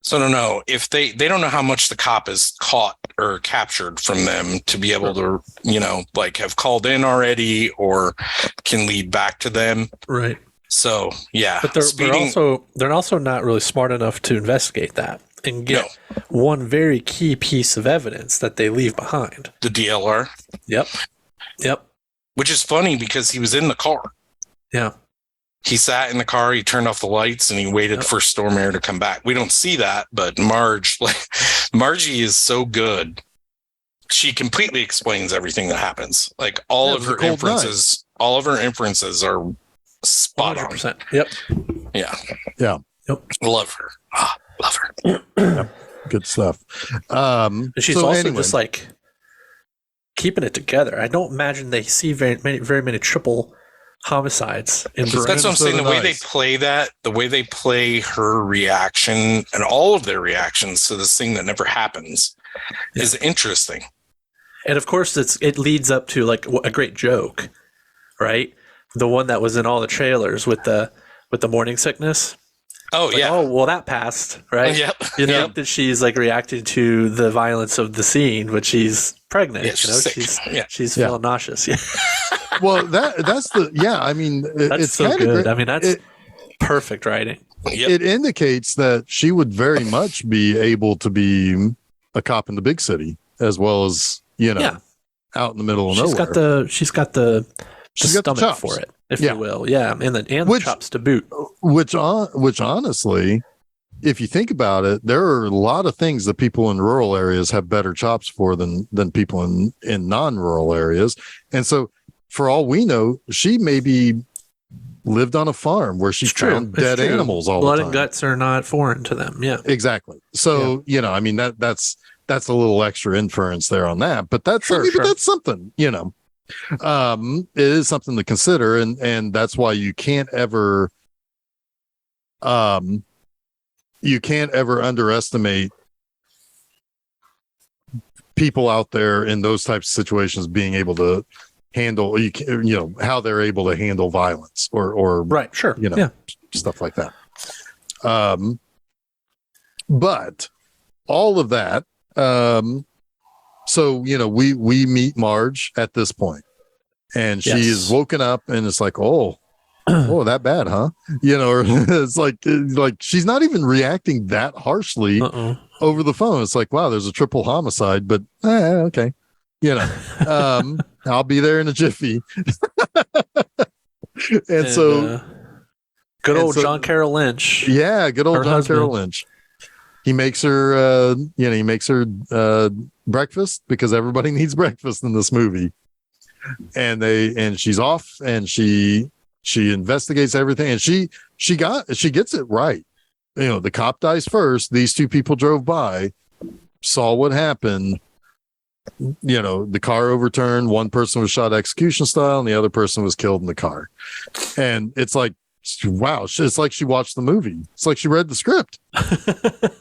So I don't know if they don't know how much the cop is caught or captured from them to be able to, you know, like have called in already or can lead back to them. Right. So yeah, but they're also not really smart enough to investigate that and get one very key piece of evidence that they leave behind. The DLR. Yep. Which is funny because he was in the car. Yeah. He sat in the car, he turned off the lights, and he waited for Storm Mare to come back. We don't see that, but Margie is so good. She completely explains everything that happens. Like all of her inferences are spot 100%. on. Yep. Yeah. Yep. Love her. Love her. Good stuff. And she's also just like keeping it together. I don't imagine they see very many triple homicides in That's what I'm saying. The way they play her reaction and all of their reactions to this thing that never happens is interesting. And of course, it leads up to like a great joke, right? The one that was in all the trailers with the morning sickness. Oh, like, yeah. Oh, well, that passed, right? Yep. You know that she's like reacting to the violence of the scene, but she's pregnant. Yeah, she's sick. She's feeling nauseous. Yeah. Well, that's I mean, it's so good. Great. I mean, that's perfect writing. Yep. It indicates that she would very much be able to be a cop in the big city as well as, you know, out in the middle of nowhere. She's got the stomach for it, if you will. Yeah. And the chops to boot. Which honestly, if you think about it, there are a lot of things that people in rural areas have better chops for than people in non-rural areas. And so for all we know, she maybe lived on a farm where she found dead animals all the time. Blood and guts are not foreign to them. Yeah. Exactly. So, you know, I mean, that's a little extra inference there on that, but that's but that's something, you know. It is something to consider, and that's why you can't ever underestimate people out there in those types of situations being able to handle, you know, how they're able to handle violence or right, sure, you know, stuff like that. But all of that, so, you know, we meet Marge at this point, and she is woken up, and it's like, oh, that bad, huh? You know, or it's like she's not even reacting that harshly over the phone. It's like, wow, there's a triple homicide, but okay, you know, I'll be there in a jiffy. and so, good old John Carroll Lynch. Yeah, good old John Carroll Lynch. He makes her, breakfast because everybody needs breakfast in this movie. And she's off, and she investigates everything, and she gets it right. You know, the cop dies first. These two people drove by, saw what happened. You know, the car overturned. One person was shot execution style, and the other person was killed in the car. And it's like, wow, it's like she watched the movie. It's like she read the script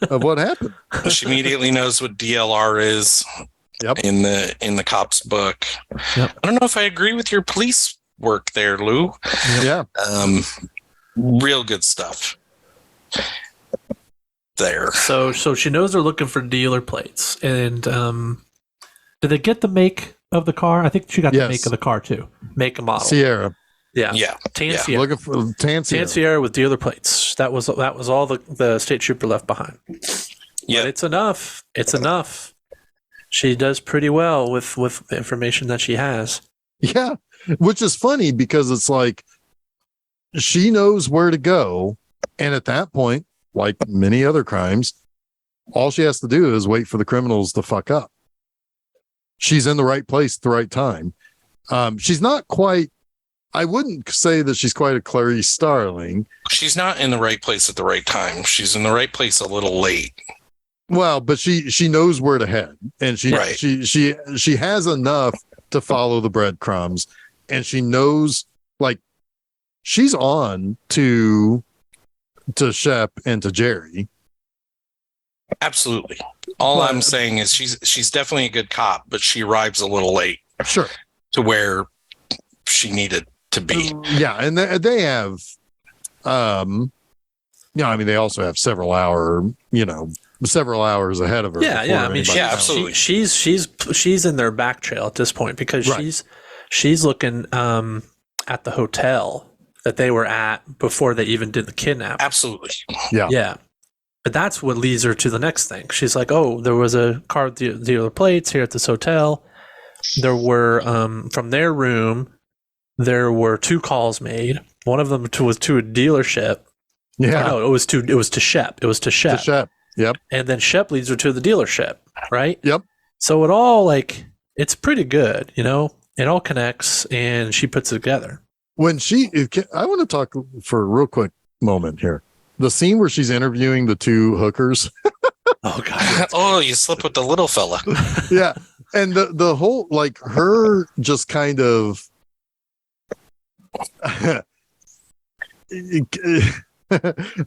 of what happened. She immediately knows what DLR is. Yep. In the cop's book. Yep. I don't know if I agree with your police work there, Lou. Yeah. Real good stuff there. So she knows they're looking for dealer plates. And did they get the make of the car? I think she got the make of the car too. Make and model. Sierra. Yeah. Sierra. Looking for Tan Sierra with dealer plates. That was all the state trooper left behind. Yeah. It's enough. It's enough. She does pretty well with the information that she has. Yeah, which is funny because it's like she knows where to go. And at that point, like many other crimes, all she has to do is wait for the criminals to fuck up. She's in the right place at the right time. She's not quite, I wouldn't say that she's quite a Clarice Starling. She's not in the right place at the right time. She's in the right place a little late. Well, but she knows where to head, and she has enough to follow the breadcrumbs, and she knows, like, she's on to to Shep and to Jerry. Absolutely. All I'm saying is she's definitely a good cop, but she arrives a little late. Sure. To where she needed to be. Yeah, and they have, I mean, they also have several hours ahead of her. Yeah. I mean, absolutely. She's in their back trail at this point because she's looking at the hotel that they were at before they even did the kidnapping. Absolutely. Yeah. But that's what leads her to the next thing. She's like, oh, there was a car dealer plates here at this hotel. There were, from their room, there were 2 calls made. One of them was to a dealership. Yeah. No, it was to Shep. It was to Shep. To Shep. Yep. And then Shep leads her to the dealership, right? Yep. So it all, it's pretty good, It all connects, and she puts it together. I want to talk for a real quick moment here. The scene where she's interviewing the 2 hookers. Oh, God. Oh, you slept with the little fella. Yeah. And the whole, her just kind of, I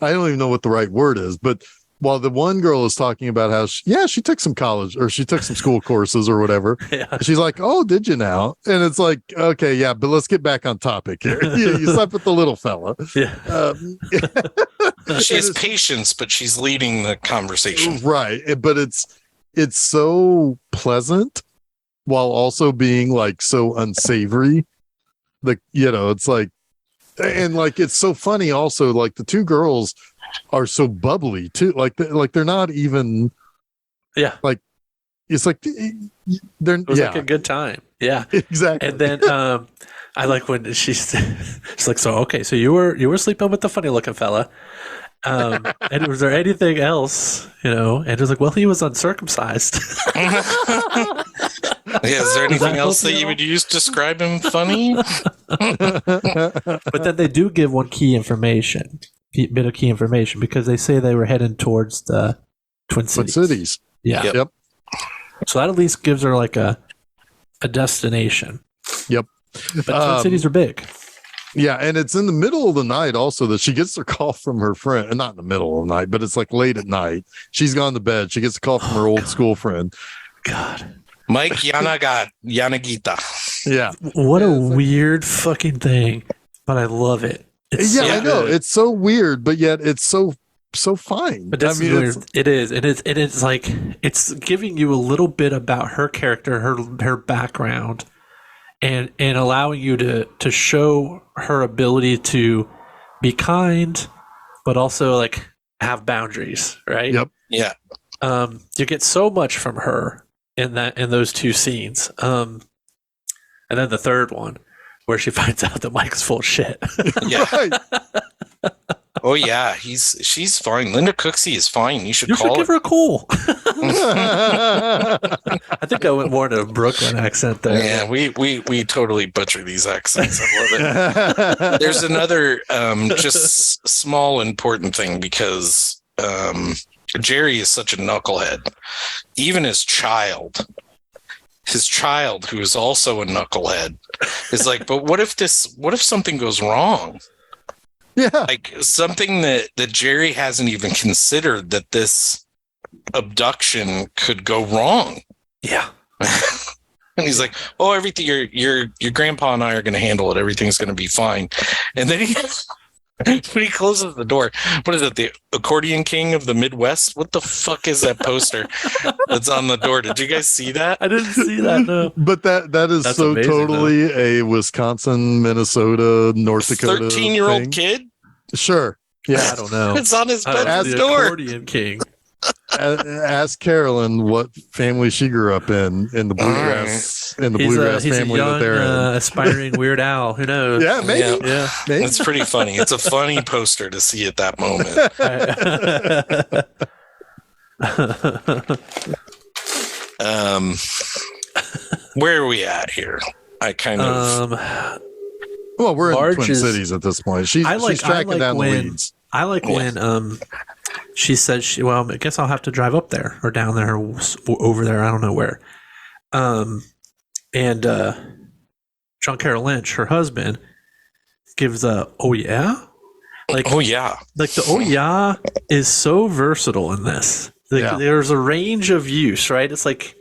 don't even know what the right word is, but while the one girl is talking about how she took some college or she took some school courses or whatever. Yeah. She's like, oh, did you now? And it's like, okay, yeah, but let's get back on topic here. You slept with the little fella. Yeah. She has patience, but she's leading the conversation. Right. But it's so while also being so unsavory. It's like, and it's so funny also, the 2 girls are so bubbly too. They're not even, it's like they're it was like a good time. Yeah, exactly. And then I like when she's like, so okay, so you were sleeping with the funny looking fella. And was there anything else, And it was like, well, he was uncircumcised. Is there anything else that you would use to describe him funny? But then they do give one bit of key information, because they say they were heading towards the Twin Cities. Yeah. Yep. So that at least gives her a destination. Yep. But Twin Cities are big. Yeah, and it's in the middle of the night also that she gets a call from her friend. And not in the middle of the night, but it's late at night. She's gone to bed. She gets a call from her old school friend. God. Mike Yanagita. Yeah. What a weird fucking thing. But I love it. It's I know. It's so weird, but yet it's so fine. But that's weird. It is. And it's it's giving you a little bit about her character, her background. And allowing you to show her ability to be kind, but also have boundaries, right? Yep. Yeah. You get so much from her in those 2 scenes. And then the third one, where she finds out that Mike's full of shit. Yeah. Right. Oh yeah, she's fine. Linda Cooksey is fine. You should give her a call. I think I went more in a Brooklyn accent there. Yeah, we totally butcher these accents. I love it. There's another just small important thing, because Jerry is such a knucklehead. Even his child, who is also a knucklehead, is like, but what if something goes wrong? Yeah. Something that Jerry hasn't even considered, that this abduction could go wrong. Yeah. And he's like, oh, everything, your grandpa and I are going to handle it. Everything's going to be fine. And then when he closes the door, what is it? The Accordion King of the Midwest? What the fuck is that poster that's on the door? Did you guys see that? I didn't see that, no. But that's so amazing, totally a Wisconsin, Minnesota, North Dakota 13-year-old kid? Sure. Yeah. I don't know. It's on his bed's door. Accordion King. Ask Carolyn what family she grew up in the bluegrass bluegrass he's family a young, that they're in. Aspiring Weird Al. Who knows? Yeah, maybe. Yeah. Maybe. It's pretty funny. It's a funny poster to see at that moment. Where are we at here? I kind of. Well, we're in Twin Cities at this point. She's tracking down the leads. I like when she said I guess I'll have to drive up there or down there or over there. I don't know where. And John Carroll Lynch, her husband, gives oh yeah, Like, Oh yeah. like the oh yeah is so versatile in this. Like, Yeah. there's a range of use, right? It's like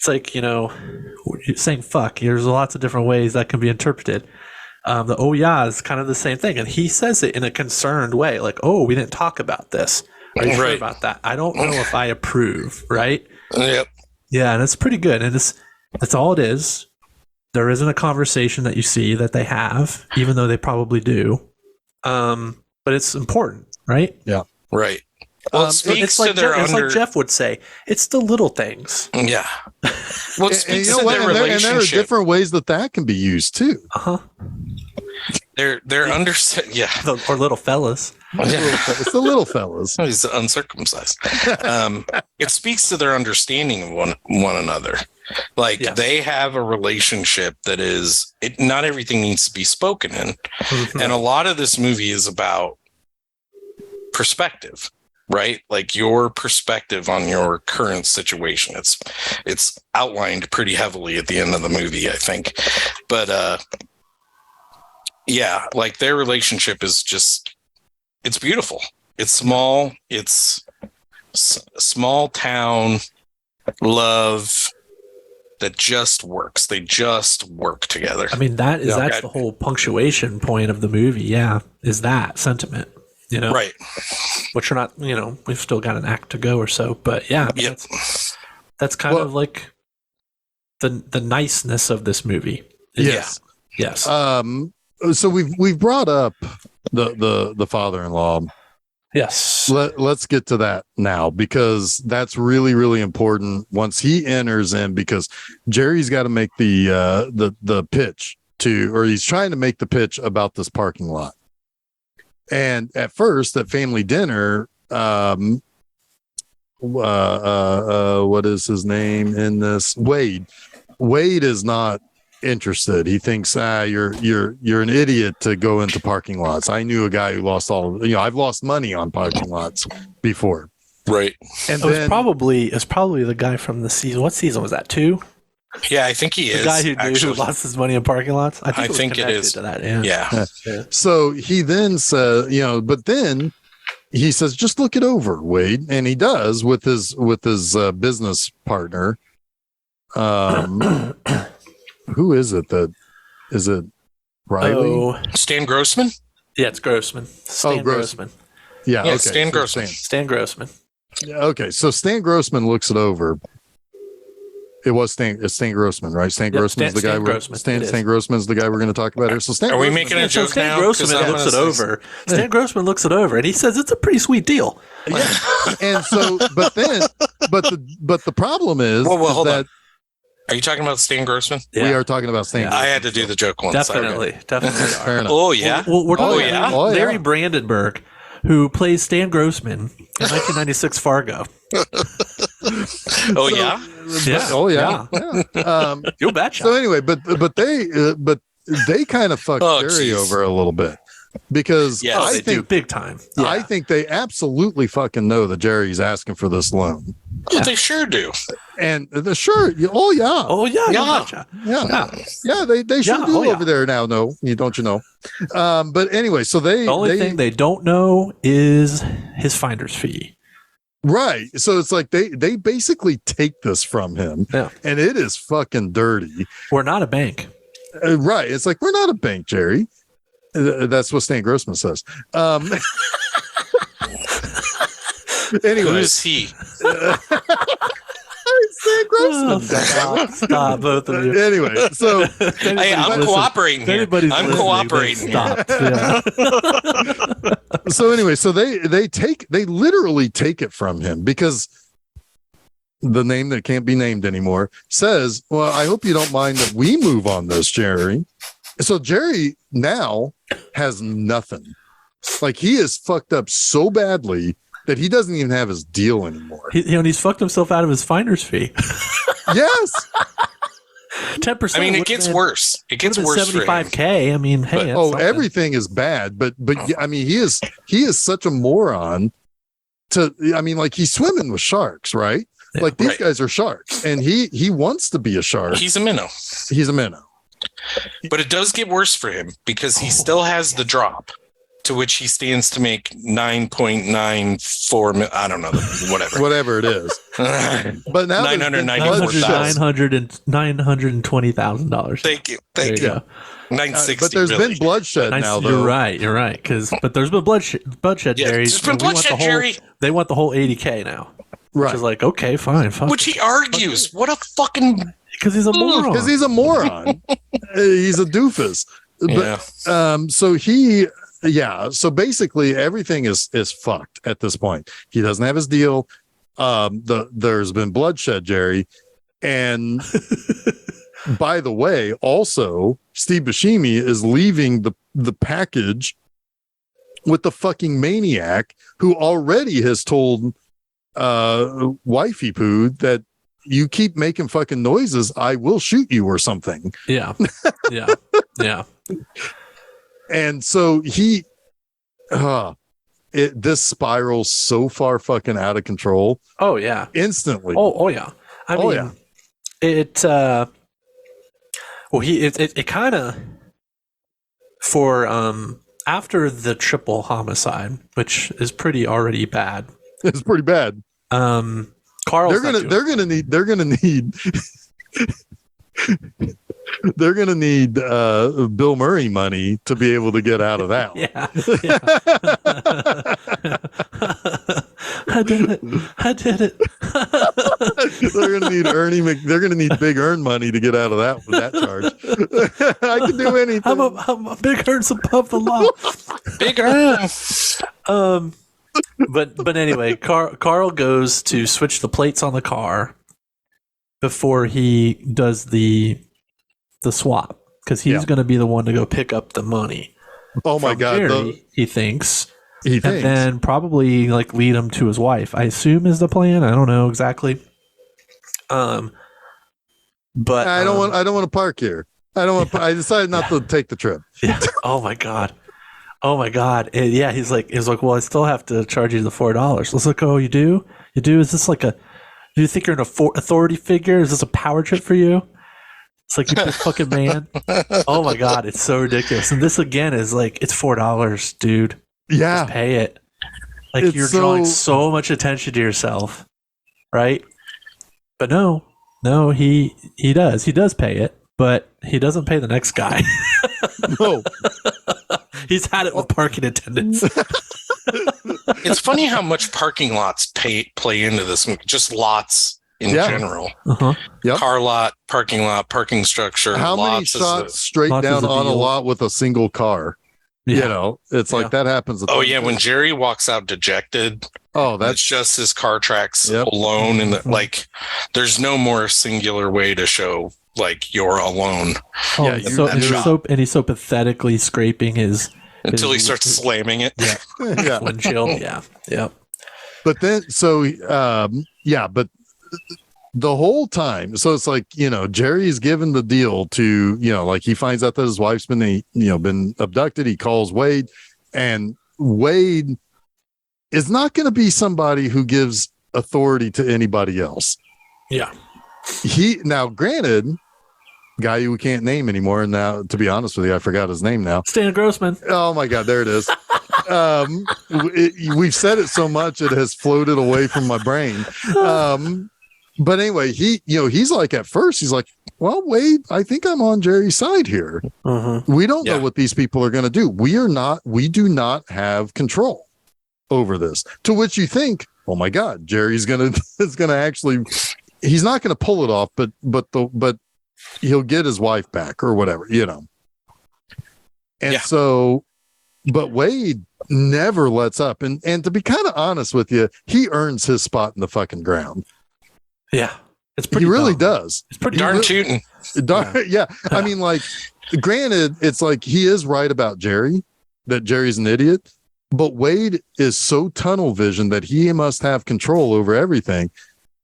saying fuck. There's lots of different ways that can be interpreted. The oh yeah is kind of the same thing, and he says it in a concerned way, like, "Oh, we didn't talk about this. Are you sure Right. about that? I don't know if I approve." Right? Yep. Yeah, and it's pretty good, and that's all it is. There isn't a conversation that you see that they have, even though they probably do. But it's important, right? Right. Well, it speaks It's like, to their it's like Jeff would say, it's the little things. Yeah. Well, it And speaks you know to what? their And there are relationship. different ways that can be used too. Uh-huh. They're under. Yeah. Or little fellas. It's the little fellas. He's uncircumcised. It speaks to their understanding of one another. Like, Yes. they have a relationship that is. Not everything needs to be spoken in, and a lot of this movie is about perspective, right? Like, your perspective on your current situation. It's outlined pretty heavily at the end of the movie, I think. But yeah, like, their relationship is just. It's beautiful. It's small. It's small town love that just works. They just work together. I mean, that's the whole punctuation point of the movie. Yeah, is that sentiment, Right. Which we're not, we've still got an act to go or so. But yeah, Yep. that's kind of like the niceness of this movie. Yes. Yes. So we've brought up the father-in-law. Yes. Let's get to that now, because that's really, really important once he enters in, because Jerry's got to make the pitch or he's trying to make the pitch about this parking lot. And at first, at family dinner, what is his name in this? Wade is not interested. He thinks, you're an idiot to go into parking lots. I knew a guy who lost I've lost money on parking lots before. Right. And It was probably the guy from the season. What season was that? 2? Yeah, I think he is. The guy who actually. lost his money in parking lots. I think it is. To that. Yeah. Yeah. So he then says, but then he says, just look it over, Wade. And he does with his business partner. Who is it is it Riley? Oh, Stan Grossman? yeah, it's Grossman. Stan Grossman. Grossman. Yeah. Yeah, Okay. Stan So Grossman. Stan Grossman. Yeah, okay. So Stan Grossman looks it over. It's Stan Grossman, right? Stan Yep, Grossman's the guy. Stan Grossman. It is. Stan Grossman's the guy we're going to talk about here. So Stan Are we Grossman- making a joke Stan now? Grossman 'Cause I'm looks it gonna over. Stan Grossman looks it over, and he says it's a pretty sweet deal. Yeah. And so, but the problem is Whoa, hold that on. Are you talking about Stan Grossman? we are talking about Stan. I had to do the joke once. Definitely are. Fair enough. Oh, yeah? Well, we're talking Oh, yeah? about Larry yeah. Brandenburg, who plays Stan Grossman in 1996 Fargo. Oh, yeah? Yeah. Oh yeah. Yeah. You betcha. So anyway, but they kind of fucked Oh, Jerry geez. over a little bit, because Yes, Oh, I they do think big time. I think they absolutely fucking know that Jerry's asking for this loan, Oh, they sure do. and sure, oh yeah, Oh yeah, Yeah. you betcha. yeah, they sure Yeah, do oh, yeah. over there now. No, don't you know? But anyway, so The only thing they don't know is his finder's fee. right. So it's like they basically take this from him, Yeah. and it is fucking dirty. We're not a bank. Right. It's like, we're not a bank, Jerry. That's what Stan Grossman says. Anyway, Who's he? Stan Grossman. Stop, both of you. Anyway, so Hey, I'm cooperating If here. anybody's I'm listening, cooperating then here. stop. Yeah. so anyway, so they literally take it from him, because the name that can't be named anymore says, well, I hope you don't mind that we move on this, Jerry. So Jerry now has nothing. Like, he is fucked up so badly that he doesn't even have his deal anymore. He's fucked himself out of his finder's fee. Yes. 10%. I mean, it gets worse. It gets worse for him. $75K. I mean, hey. that's something. Everything is bad, but I mean, he is such a moron. I mean, like, he's swimming with sharks, right? Yeah, like, these right. guys are sharks, and he wants to be a shark. He's a minnow. He's a minnow. But it does get worse for him because he still has the drop to which he stands to make 9.94. I don't know, whatever it is. But now $920,000. Thank you. 960. But there's been bloodshed now, though. You're right. But there's been bloodshed, Jerry. There's been bloodshed, Jerry. They want the whole $80K now. Right. Which is like, okay, fine. Which he argues. What a fucking... Because he's a moron. He's a doofus. Yeah. But, so basically everything is fucked at this point. He doesn't have his deal. There's been bloodshed, Jerry. And by the way, also Steve Buscemi is leaving the package with the fucking maniac who already has told wifey poo that you keep making fucking noises, I will shoot you or something. Yeah. And so this spirals so far fucking out of control. Oh yeah. Instantly. Oh yeah. I mean, it kind of, for after the triple homicide, which is pretty already bad. It's pretty bad. Carl, they're gonna need Bill Murray money to be able to get out of that. Yeah. I did it. They're gonna need Big Earn money to get out of that charge. I can do anything. I'm a Big Earn's above the law. Big Earn. But anyway, Carl goes to switch the plates on the car before he does the swap, because he's going to be the one to go pick up the money. Oh my God! Jerry, he thinks, and then probably like lead him to his wife, I assume, is the plan. I don't know exactly. But I don't want to park here. I decided not to take the trip. Yeah. Oh my God. And yeah, he's like, well, I still have to charge you the $4. Let's look. Oh, you do? Is this like do you think you're an authority figure? Is this a power trip for you? It's like, you big fucking man. Oh my God, it's so ridiculous. And this again is like, it's $4, dude. Yeah. Just pay it. Like, you're drawing so much attention to yourself, right? But no, he does pay it, but he doesn't pay the next guy. No. He's had it with parking attendants. It's funny how much parking lots play into this movie. Just lots in general. Uh-huh. Yep. Car lot, parking structure. How many shots straight down on a lot with a single car? Yeah. You know, it's like that happens. When Jerry walks out dejected. Oh, that's just his car tracks alone, and there's no more singular way to show like you're alone. Oh, and he's so pathetically scraping his until he starts slamming it. Yeah. Windshield. Yeah. But then, but the whole time, so it's like, Jerry's given the deal to, like, he finds out that his wife's been abducted. He calls Wade, and Wade is not going to be somebody who gives authority to anybody else. Yeah. Now, granted, guy we can't name anymore. And now, to be honest with you, I forgot his name now. Stan Grossman. Oh my God, there it is. We've said it so much it has floated away from my brain. But anyway, he's like, at first he's like, well, Wade, I think I'm on Jerry's side here. Mm-hmm. We don't know what these people are going to do. We do not have control over this. To which you think, oh my God, Jerry's is going to actually, he's not going to pull it off, but he'll get his wife back or whatever, And so, but Wade never lets up. And to be kind of honest with you, he earns his spot in the fucking ground. Yeah. It's pretty He really dumb. does. It's pretty darn tootin'. Yeah. I mean, like, granted, it's like he is right about Jerry, that Jerry's an idiot, but Wade is so tunnel vision that he must have control over everything.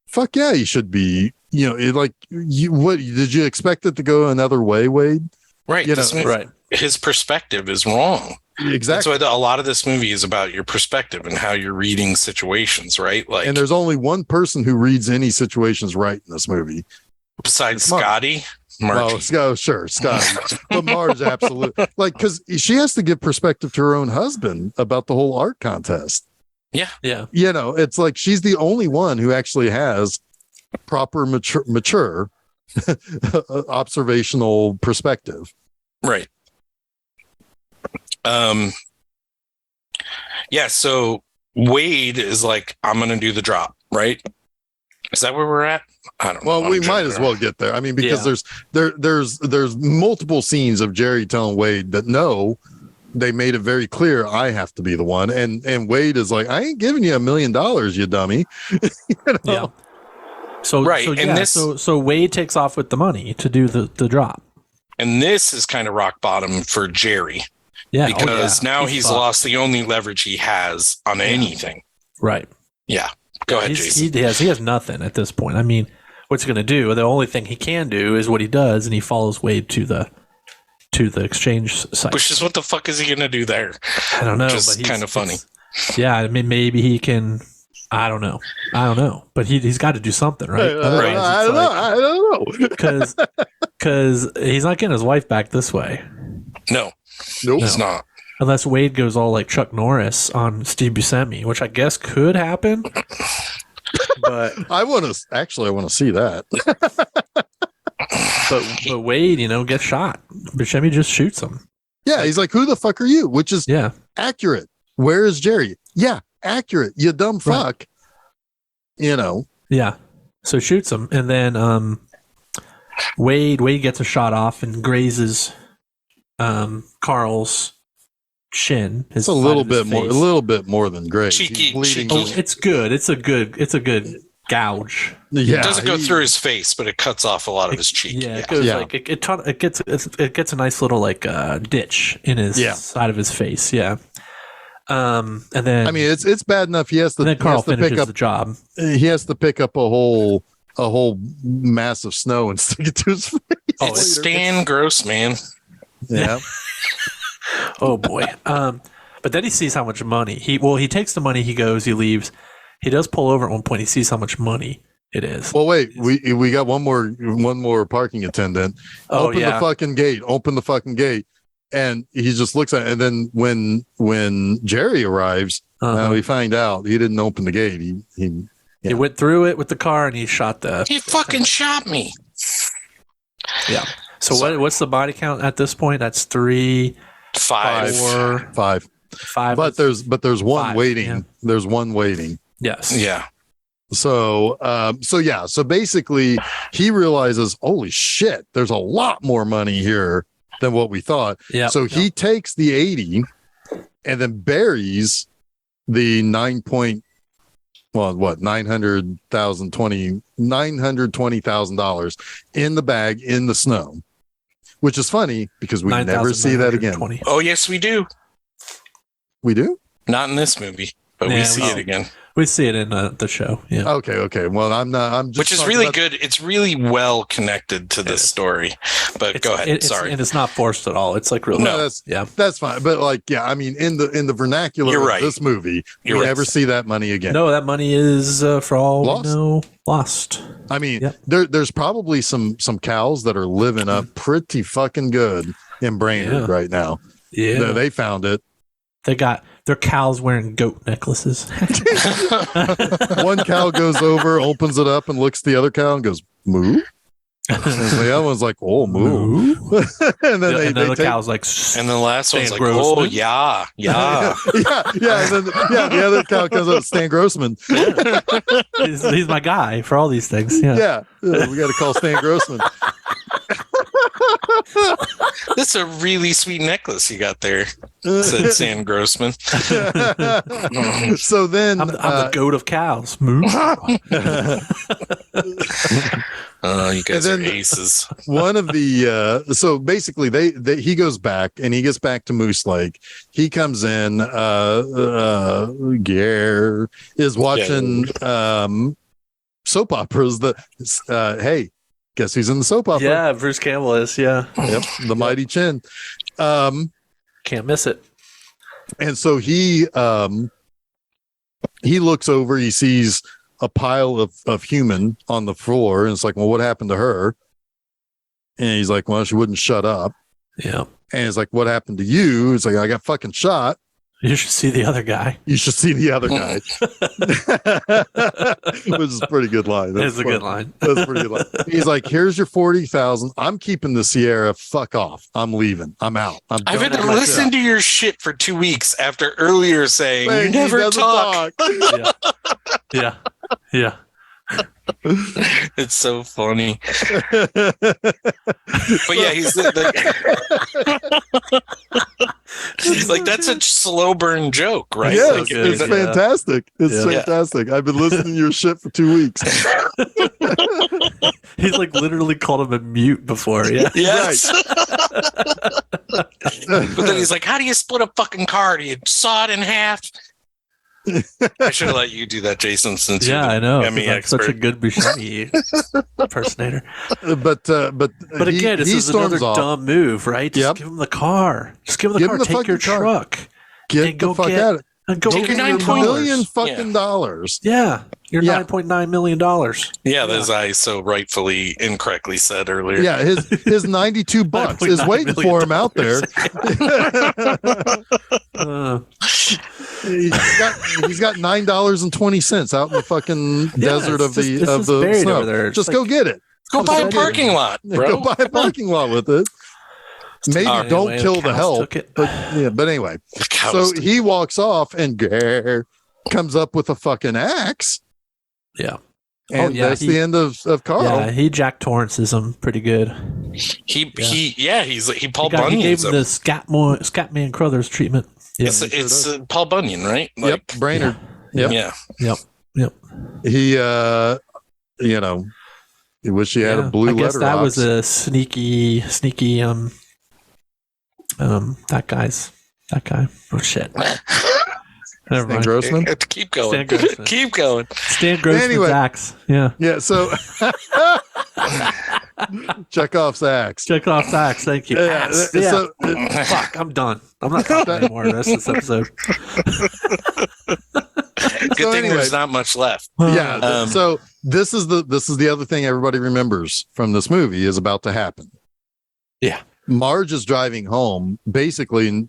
Fuck yeah, he should be. What did you expect it to go another way, Wade? Right. Right. His perspective is wrong. Exactly. That's why a lot of this movie is about your perspective and how you're reading situations, right? Like, and there's only one person who reads any situations right in this movie. Besides Scotty. Margie. Well, sure, Scotty, but Marge, absolutely, like, because she has to give perspective to her own husband about the whole art contest. Yeah. It's like she's the only one who actually has proper mature observational perspective. Right. Yeah, so Wade is like, I'm gonna do the drop, right? Is that where we're at? I don't know. Well, we might as well get there. I mean, because there's multiple scenes of Jerry telling Wade that no, they made it very clear I have to be the one, and Wade is like, I ain't giving you $1 million, you dummy. Yeah. So right, so, and yeah, this, so Wade takes off with the money to do the drop. And this is kind of rock bottom for Jerry. Yeah, because now he's fucked. lost the only leverage he has on anything. Right. Yeah. Go ahead, Jason. He has nothing at this point. I mean, what's he going to do? The only thing he can do is what he does, and he follows Wade to the exchange site. Which is, what the fuck is he going to do there? I don't know. Just but kind of funny. Yeah, I mean, maybe he can. I don't know. But he's got to do something, right? I don't know. Because he's not getting his wife back this way. No. Nope. He's not. Unless Wade goes all like Chuck Norris on Steve Buscemi, which I guess could happen. But I want to see that. but Wade, gets shot. Buscemi just shoots him. Yeah, he's like, who the fuck are you? Which is accurate. Where is Jerry? Yeah, accurate. You dumb fuck. Right. Yeah. So shoots him, and then Wade gets a shot off and grazes Carl's shin. It's a little bit more than graze. Cheeky. It's good. It's a good gouge. Yeah, it doesn't go through his face, but it cuts off a lot of his cheek. Yeah, it goes like it gets a nice little like ditch in his side of his face. Yeah. And then I mean, it's bad enough. He has to. And then Carl finishes pick up the job. He has to pick up a whole mass of snow and stick it to his face. It's Stan Gross, man. Yeah. Oh boy. But then he sees how much money he takes the money. He goes. He leaves. He does pull over at one point. He sees how much money it is. Well, wait. We got one more parking attendant. Open the fucking gate. Open the fucking gate. And he just looks at it. And then when Jerry arrives, we find out he didn't open the gate. He went through it with the car and he shot He fucking shot me. Yeah. So what's the body count at this point? That's 3, 5, 4, 5. But there's one 5, waiting. yeah. There's one waiting. Yes. Yeah. So basically he realizes, holy shit, there's a lot more money here than what we thought. Yeah. So he takes the 80 and then buries the $920,000 in the bag in the snow, which is funny because we never see that again. Oh yes, we do. We do? Not in this movie, but we see it again. We see it in the show. Yeah. Okay. Well, I'm just which is really good. It's really well connected to this story. But go ahead. Sorry. And it's not forced at all. It's like really. No, that's fine. But I mean, in the vernacular of this movie, you never see that money again. No, that money is for all lost. Lost. I mean, there's probably some cows that are living up pretty fucking good in Brainerd right now. Yeah, they found it. They got their cows wearing goat necklaces. One cow goes over, opens it up, and looks at the other cow and goes, moo. And the other one's like, oh, moo. And then the cow's like, and the last one's like, oh, yeah. And then the other cow comes up, Stan Grossman. He's my guy for all these things. Yeah, we got to call Stan Grossman. That's a really sweet necklace you got there, said Stan Grossman. So then I'm the goat of cows. Moo. You guys are aces. One of the so basically he goes back and he gets back to Moose Lake. He comes in. Gare is watching soap operas. Hey, guess who's in the soap opera? Yeah, Bruce Campbell is. Yeah. Yep, the Mighty Chin. Can't miss it. And so he looks over. He sees a pile of human on the floor, and it's like, well, what happened to her? And he's like, well, she wouldn't shut up. Yeah. And it's like, what happened to you? It's like, I got fucking shot. You should see the other guy. You should see the other guy. Which is a pretty good line. That's a good line. That's a pretty good line. He's like, here's your 40,000. I'm keeping the Sierra. Fuck off. I'm leaving. I'm out. I've been listening to your shit for 2 weeks after earlier saying you never talk. Yeah. Yeah. It's so funny. But yeah, he's like that's a slow burn joke, right? Yeah, like, it's fantastic. It's fantastic. I've been listening to your shit for 2 weeks. He's like literally called him a mute before. Yeah. Yes. But then he's like, how do you split a fucking car? Do you saw it in half? I should have let you do that, Jason, since you're the I know. Emmy expert. Such a good Buscemi impersonator. But again, this is another dumb move, right? Just give him the car. Just give him the car. Take your truck. Get the fuck out of it. And go take get your $9 million fucking dollars. Yeah. Your $9.9 million. Yeah, as I so rightfully incorrectly said earlier. Yeah, his 92 bucks is waiting for him out there. He's got $9.20 out in the fucking desert of the snow. Just go get it. Go buy a parking lot, bro. Go buy a parking lot with it. Maybe don't kill the help. But anyway. So he walks off and comes up with a fucking axe. Yeah. And that's the end of Carl. Yeah, he Jack Torrance's him pretty good. He Paul Bunyan. He gave him the Scatman Crothers treatment. Yeah, it's Paul Bunyan, right? Yep, Brainerd. Yeah. Yep. He he wish he had a blue letter. I guess that was a sneaky that guy. Oh shit. Never mind. Grossman? Keep going. Keep going. Stan Grossman's axe. Yeah. Yeah. So Chekhov's axe. Chekhov's axe. Thank you. Yeah. So, fuck. I'm done. I'm not talking anymore the rest of this episode. Good thing there's not much left. Yeah. So this is the other thing everybody remembers from this movie is about to happen. Yeah. Marge is driving home. Basically,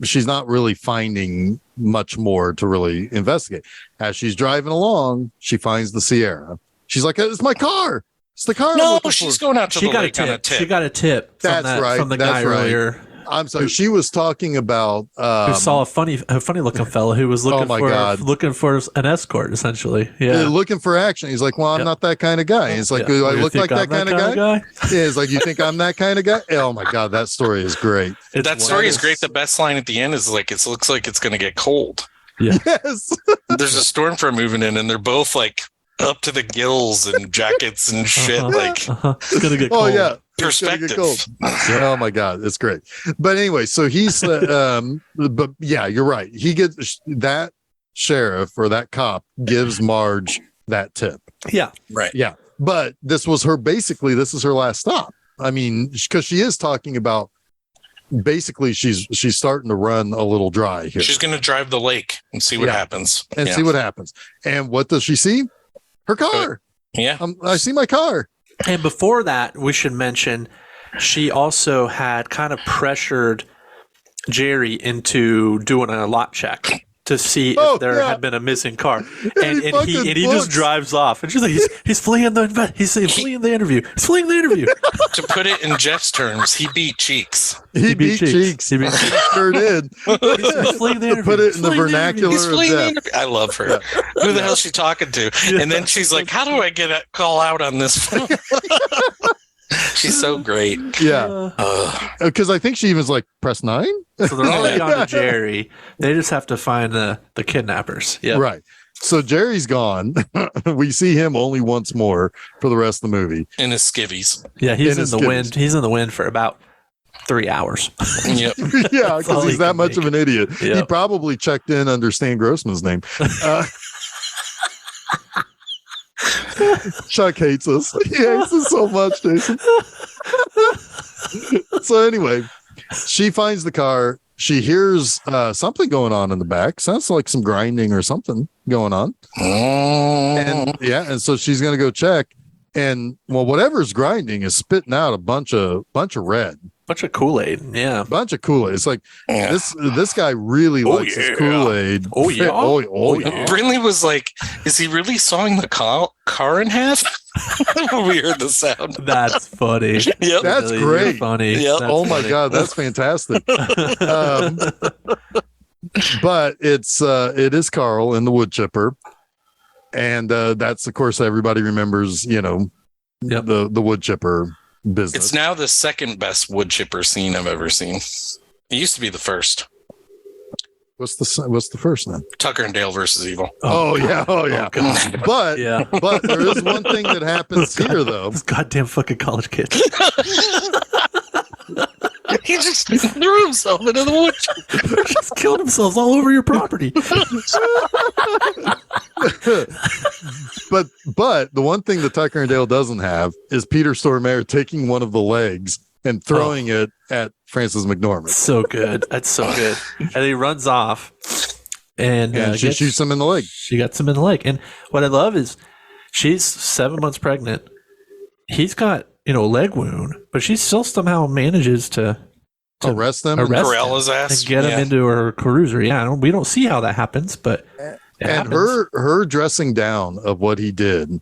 she's not really finding much more to really investigate. As she's driving along, she finds the Sierra. She's like, "It's my car. It's the car." No, she's going out to the lake on a tip. She got a tip. From the guy earlier. I'm sorry. She was talking about who saw a funny looking fella who was looking for an escort, essentially. Yeah, looking for action. He's like, "Well, I'm not that kind of guy." He's like, "Do I look like that kind of guy?" Yeah, he's like, "You think I'm that kind of guy?" Oh my god, that story is great. That story is great. The best line at the end is like, "It looks like it's going to get cold." Yeah. Yes. There's a storm front moving in, and they're both like up to the gills in jackets and shit. It's gonna get cold. Oh yeah. Perspective. Oh my god, it's great. But anyway, so he's but yeah, you're right. He gets that sheriff or that cop gives Marge that tip. Yeah. Right. Yeah. But this is her last stop. I mean, because she is talking about basically she's starting to run a little dry here. She's gonna drive the lake and see what happens. And see what happens. And what does she see? Her car. Yeah. I see my car. And before that, we should mention she also had kind of pressured Jerry into doing a lot check to see if there had been a missing car, and he just drives off. And she's like, he's fleeing the interview. He's fleeing the interview. To put it in Jeff's terms, he beat Cheeks. He beat Cheeks. He sure did. He's fleeing the interview. Put it in the vernacular of Jeff. I love her. Yeah. Who the hell is she talking to? Yeah. And then she's like, how do I get a call out on this phone? She's so great. Yeah. Because I think she was like, press 9. So they're already on to Jerry. They just have to find the kidnappers. Yeah. Right. So Jerry's gone. We see him only once more for the rest of the movie. In his skivvies. Yeah, he's in the wind. He's in the wind for about 3 hours. Yep. Yeah, because he's that much of an idiot. Yep. He probably checked in under Stan Grossman's name. Chuck hates us. He hates us so much, Jason. So anyway, she finds the car. She hears something going on in the back. Sounds like some grinding or something going on. And so she's going to go check. And well, whatever's grinding is spitting out a bunch of red, Bunch of Kool-Aid. Yeah. bunch of Kool-Aid. It's like Yeah. this guy really likes his Kool-Aid. Oh, yeah. Yeah. Brinley was like, is he really sawing the car in half? When we heard the sound. That's funny. Yep. That's Really, great. you're funny. Yep. That's Oh my funny. God, that's fantastic. But it is Carl in the wood chipper. And that's, of course, everybody remembers, the wood chipper business. It's now the second best wood chipper scene I've ever seen. It used to be the first. What's the first then? Tucker and Dale versus Evil. Oh yeah. God. But Yeah. but there is one thing that happens here though. Those goddamn fucking college kids. He just threw himself into the wood chipper. They're just killing themselves all over your property. But the one thing that Tucker and Dale doesn't have is Peter Stormare taking one of the legs and throwing it at Frances McDormand. So good. That's so good. And he runs off and She shoots him in the leg. She gets him in the leg. And what I love is she's 7 months pregnant. He's got, a leg wound, but she still somehow manages to Arrest them. Corral him his ass. and get him into her cruiser. Yeah, we don't see how that happens, but it And happens. her dressing down of what he did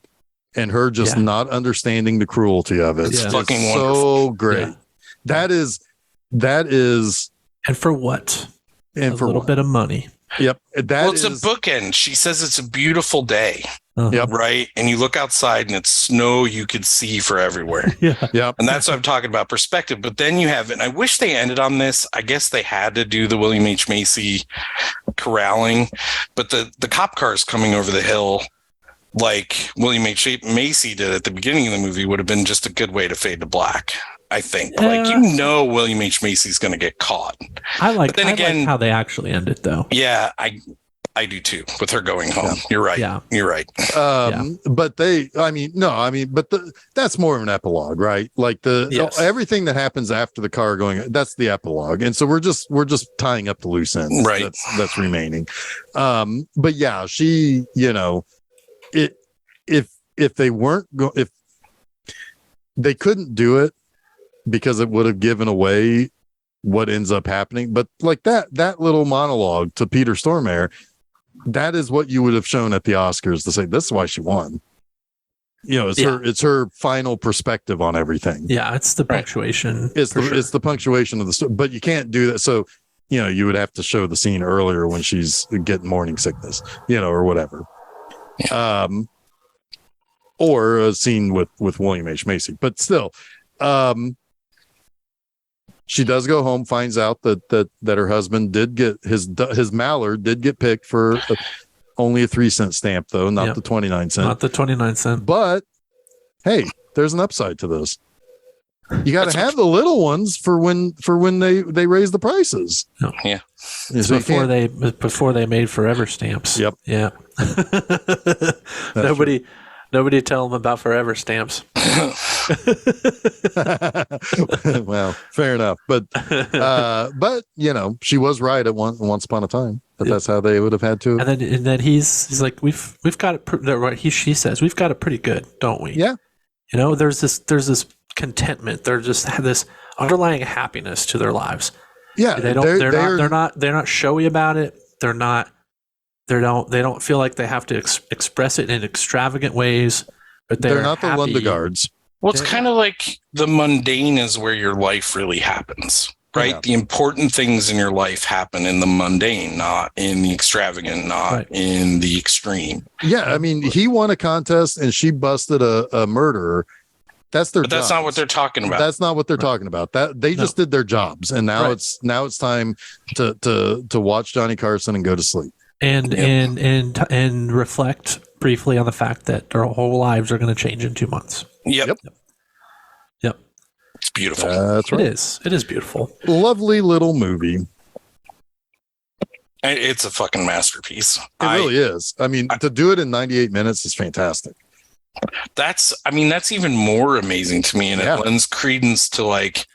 and her just not understanding the cruelty of it. It's is fucking so wonderful. great. Yeah. That is And for what? and A for little what? bit of money. Yep. That It's is a bookend. She says it's a beautiful day, Yep. right? And you look outside and it's snow you could see for everywhere. Yeah. Yep. And that's what I'm talking about, perspective. But then you have, and I wish they ended on this. I guess they had to do the William H. Macy corralling, but the cop cars coming over the hill, like William H. Macy did at the beginning of the movie, would have been just a good way to fade to black. I think, William H. Macy's going to get caught. I like then how they actually end it, though. Yeah, I do too. With her going home, you're right. Yeah. You're right. But that's more of an epilogue, right? Like everything that happens after the car going, that's the epilogue. And so we're just tying up the loose ends. Right. That's remaining. But yeah, she, if they weren't if they couldn't do it because it would have given away what ends up happening. But like that little monologue to Peter Stormare, that is what you would have shown at the Oscars to say, this is why she won. It's her final perspective on everything. Yeah, it's the punctuation. It's the punctuation of the story, but you can't do that. So, you would have to show the scene earlier when she's getting morning sickness, or whatever. Yeah. Or a scene with William H. Macy, but still, she does go home, finds out that her husband did get his Mallard did get picked for only a 3-cent stamp, though, not the 29-cent. Not the 29-cent. But hey, there's an upside to this. You got to have the little ones for when they raise the prices. Yeah. It's So before they made forever stamps. Yep. Yeah. Nobody tell them about forever stamps. Well, fair enough. But she was right at once upon a time. But that's how they would have had to. And then he's like, we've got it. She says we've got it pretty good, don't we? Yeah. There's this contentment. They're just have this underlying happiness to their lives. Yeah. They're not showy about it. They don't feel like they have to express it in extravagant ways, but they're not the happy. Lundegards. Well, it's kind of like the mundane is where your life really happens, right? Yeah. The important things in your life happen in the mundane, not in the extravagant, not in the extreme. Yeah. I mean, he won a contest and she busted a murderer. That's their But that's not what they're talking about. That's not what they're talking about. That they just did their jobs. And now it's time to watch Johnny Carson and go to sleep. And reflect briefly on the fact that their whole lives are going to change in 2 months. Yep. It's beautiful. That's right. It is beautiful. Lovely little movie. It's a fucking masterpiece. It really is. I mean, to do it in 98 minutes is fantastic. That's even more amazing to me, and it lends credence to like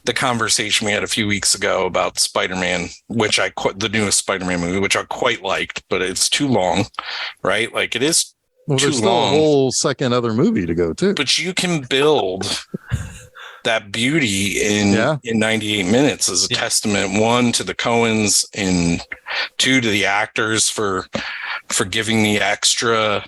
the conversation we had a few weeks ago about Spider-Man, the newest Spider-Man movie, which I quite liked, but it's too long, right? Like it is Well, too there's still long. a whole second other movie to go too. But you can build that beauty in 98 minutes as a testament, one, to the Coens, and two, to the actors for giving the extra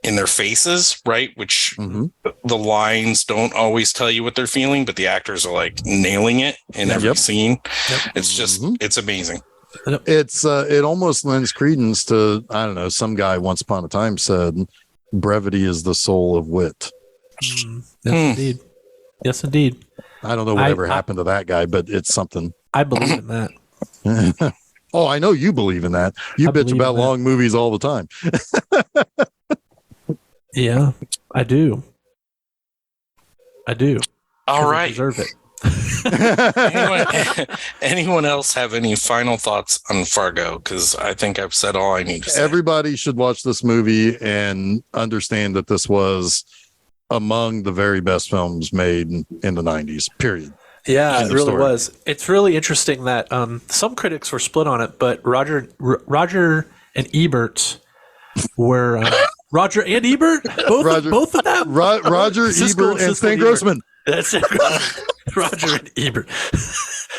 in their faces, right? Which the lines don't always tell you what they're feeling, but the actors are like nailing it in every scene. It's just, it's amazing. It's it almost lends credence to, I don't know, some guy once upon a time said brevity is the soul of wit. Yes, indeed. I don't know whatever happened to that guy, but it's something. I believe in that. Oh, I know you believe in that. You bitch about long movies all the time. Yeah, I do. All right. I deserve it. Anyone else have any final thoughts on Fargo? Because I think I've said all I need to say. Everybody should watch this movie and understand that this was among the very best films made in the 90s, period. Yeah, it really was. It's really interesting that some critics were split on it, but Roger and Ebert were Roger and Ebert, both of them. Roger Ebert and Stan Grossman. That's it. Roger and Ebert.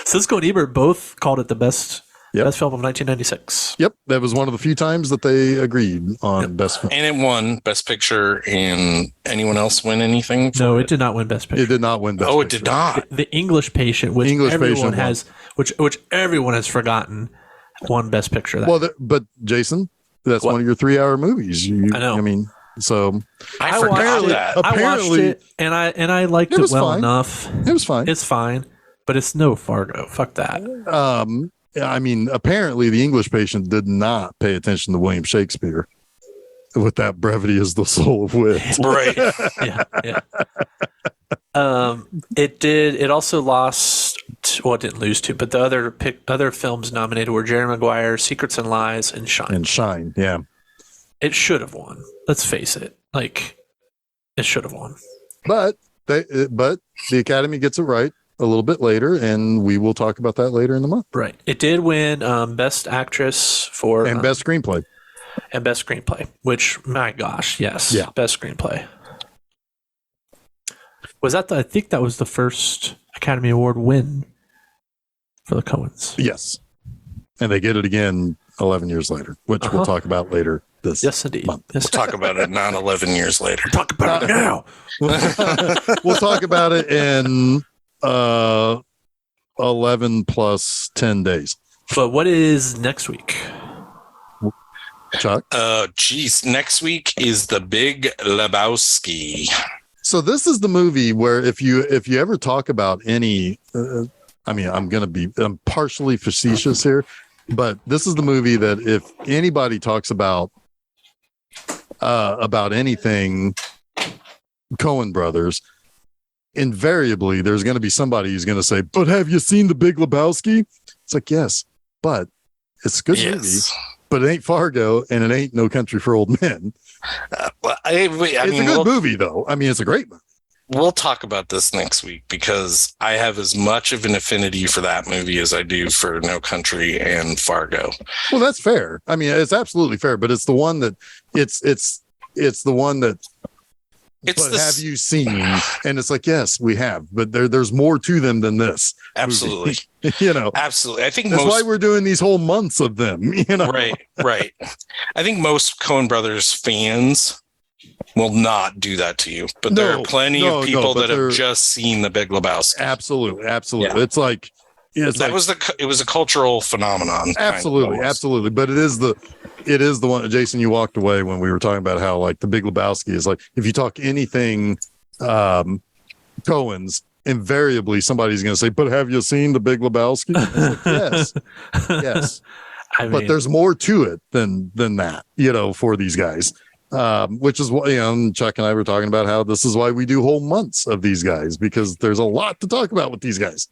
Siskel and Ebert both called it the best film of 1996. Yep, that was one of the few times that they agreed on best film. And it won Best Picture. And anyone else win anything? No, it did not win Best Picture. It did not win Best Picture. Oh, it did not. The English Patient, which everyone has forgotten, won Best Picture. But Jason, that's one of your 3-hour movies. I know. I mean, so I forgot that. I watched it and I liked it well enough. It was fine. It's fine, but it's no Fargo. Fuck that. I mean, apparently the English Patient did not pay attention to William Shakespeare with that brevity is the soul of wit. Right. Yeah. It did. It also lost. Well, it didn't lose to, but the other films nominated were Jerry Maguire, Secrets and Lies, and Shine. Yeah. It should have won. Let's face it. Like, it should have won. But the Academy gets it right a little bit later, and we will talk about that later in the month. Right. It did win Best Actress and Best Screenplay. And Best Screenplay, which, my gosh, yes. Yeah. Best Screenplay. I think that was the first Academy Award win for the Coens. Yes. And they get it again 11 years later, which we'll talk about later this indeed. month. We'll talk about it not 11 years later. Talk about it now. We'll talk about it in 11 plus 10 days. But what is next week? Chuck? Next week is The Big Lebowski. So this is the movie where if you ever talk about any, I mean, I'm partially facetious here, but this is the movie that if anybody talks about anything Coen brothers, invariably there's going to be somebody who's going to say, "But have you seen The Big Lebowski?" It's like, yes, but it's a good movie, but it ain't Fargo and it ain't No Country for Old Men. It's a good movie, though. I mean, it's a great movie. We'll talk about this next week because I have as much of an affinity for that movie as I do for No Country and Fargo. Well, that's fair. I mean, it's absolutely fair, but it's the one that it's the one that. Have you seen? And it's like, yes, we have, but there's more to them than this. Absolutely. Absolutely. I think that's why we're doing these whole months of them, Right. I think most Coen Brothers fans will not do that to you, but there are plenty of people that have just seen The Big Lebowski. Absolutely. Yeah. It's like, it was a cultural phenomenon. Absolutely. But it is the one, Jason, you walked away when we were talking about how like The Big Lebowski is like, if you talk anything Coen's, invariably somebody's going to say, "But have you seen The Big Lebowski?" Like, yes. But there's more to it than that, for these guys. Which is what, Chuck and I were talking about how this is why we do whole months of these guys, because there's a lot to talk about with these guys.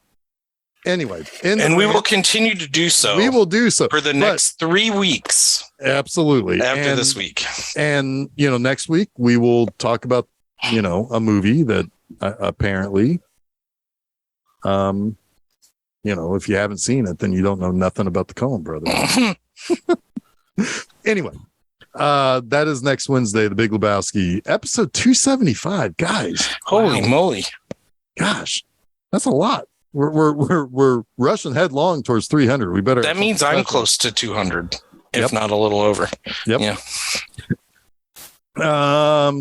Anyway, and we will continue to do so. We will do so for the next 3 weeks. Absolutely. After this week. And, next week we will talk about, a movie that apparently, if you haven't seen it, then you don't know nothing about the Coen brothers. Anyway, That is next Wednesday, The Big Lebowski, episode 275. Guys, Holy moly! Gosh, that's a lot. We're rushing headlong towards 300. We better. That means I'm close to 200, if not a little over. Yep. Yeah.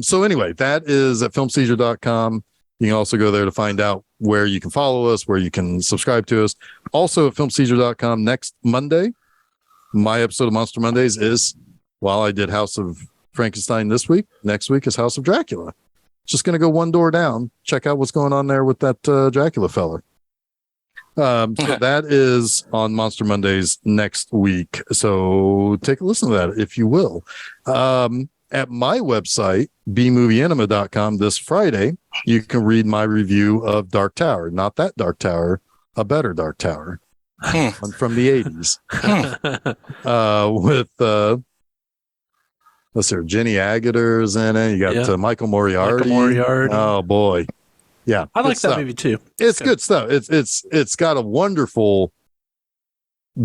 So anyway, that is at filmseizure.com. You can also go there to find out where you can follow us, where you can subscribe to us. Also at filmseizure.com next Monday. My episode of Monster Mondays is, while I did House of Frankenstein this week, next week is House of Dracula. Just going to go one door down, check out what's going on there with that Dracula fella. So that is on Monster Mondays next week. So take a listen to that if you will. At my website, bmovieanima.com, this Friday, you can read my review of Dark Tower. Not that Dark Tower, a better Dark Tower. One from the 80s. With let's see, Jenny Agutter in it. You got Michael Moriarty. Oh boy. Yeah. I like that movie too. It's good stuff. It's got a wonderful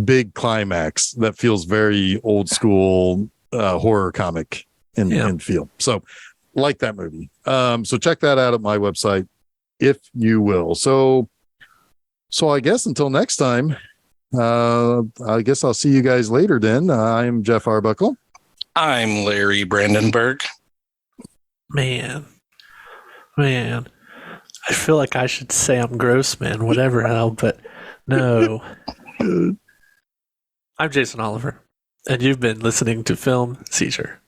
big climax that feels very old school horror comic in feel. So like that movie. So check that out at my website if you will. So I guess until next time, I guess I'll see you guys later then. I'm Jeff Arbuckle. I'm Larry Brandenburg. Man. I feel like I should say I'm gross, man, whatever hell, but no. I'm Jason Oliver, and you've been listening to Film Seizure.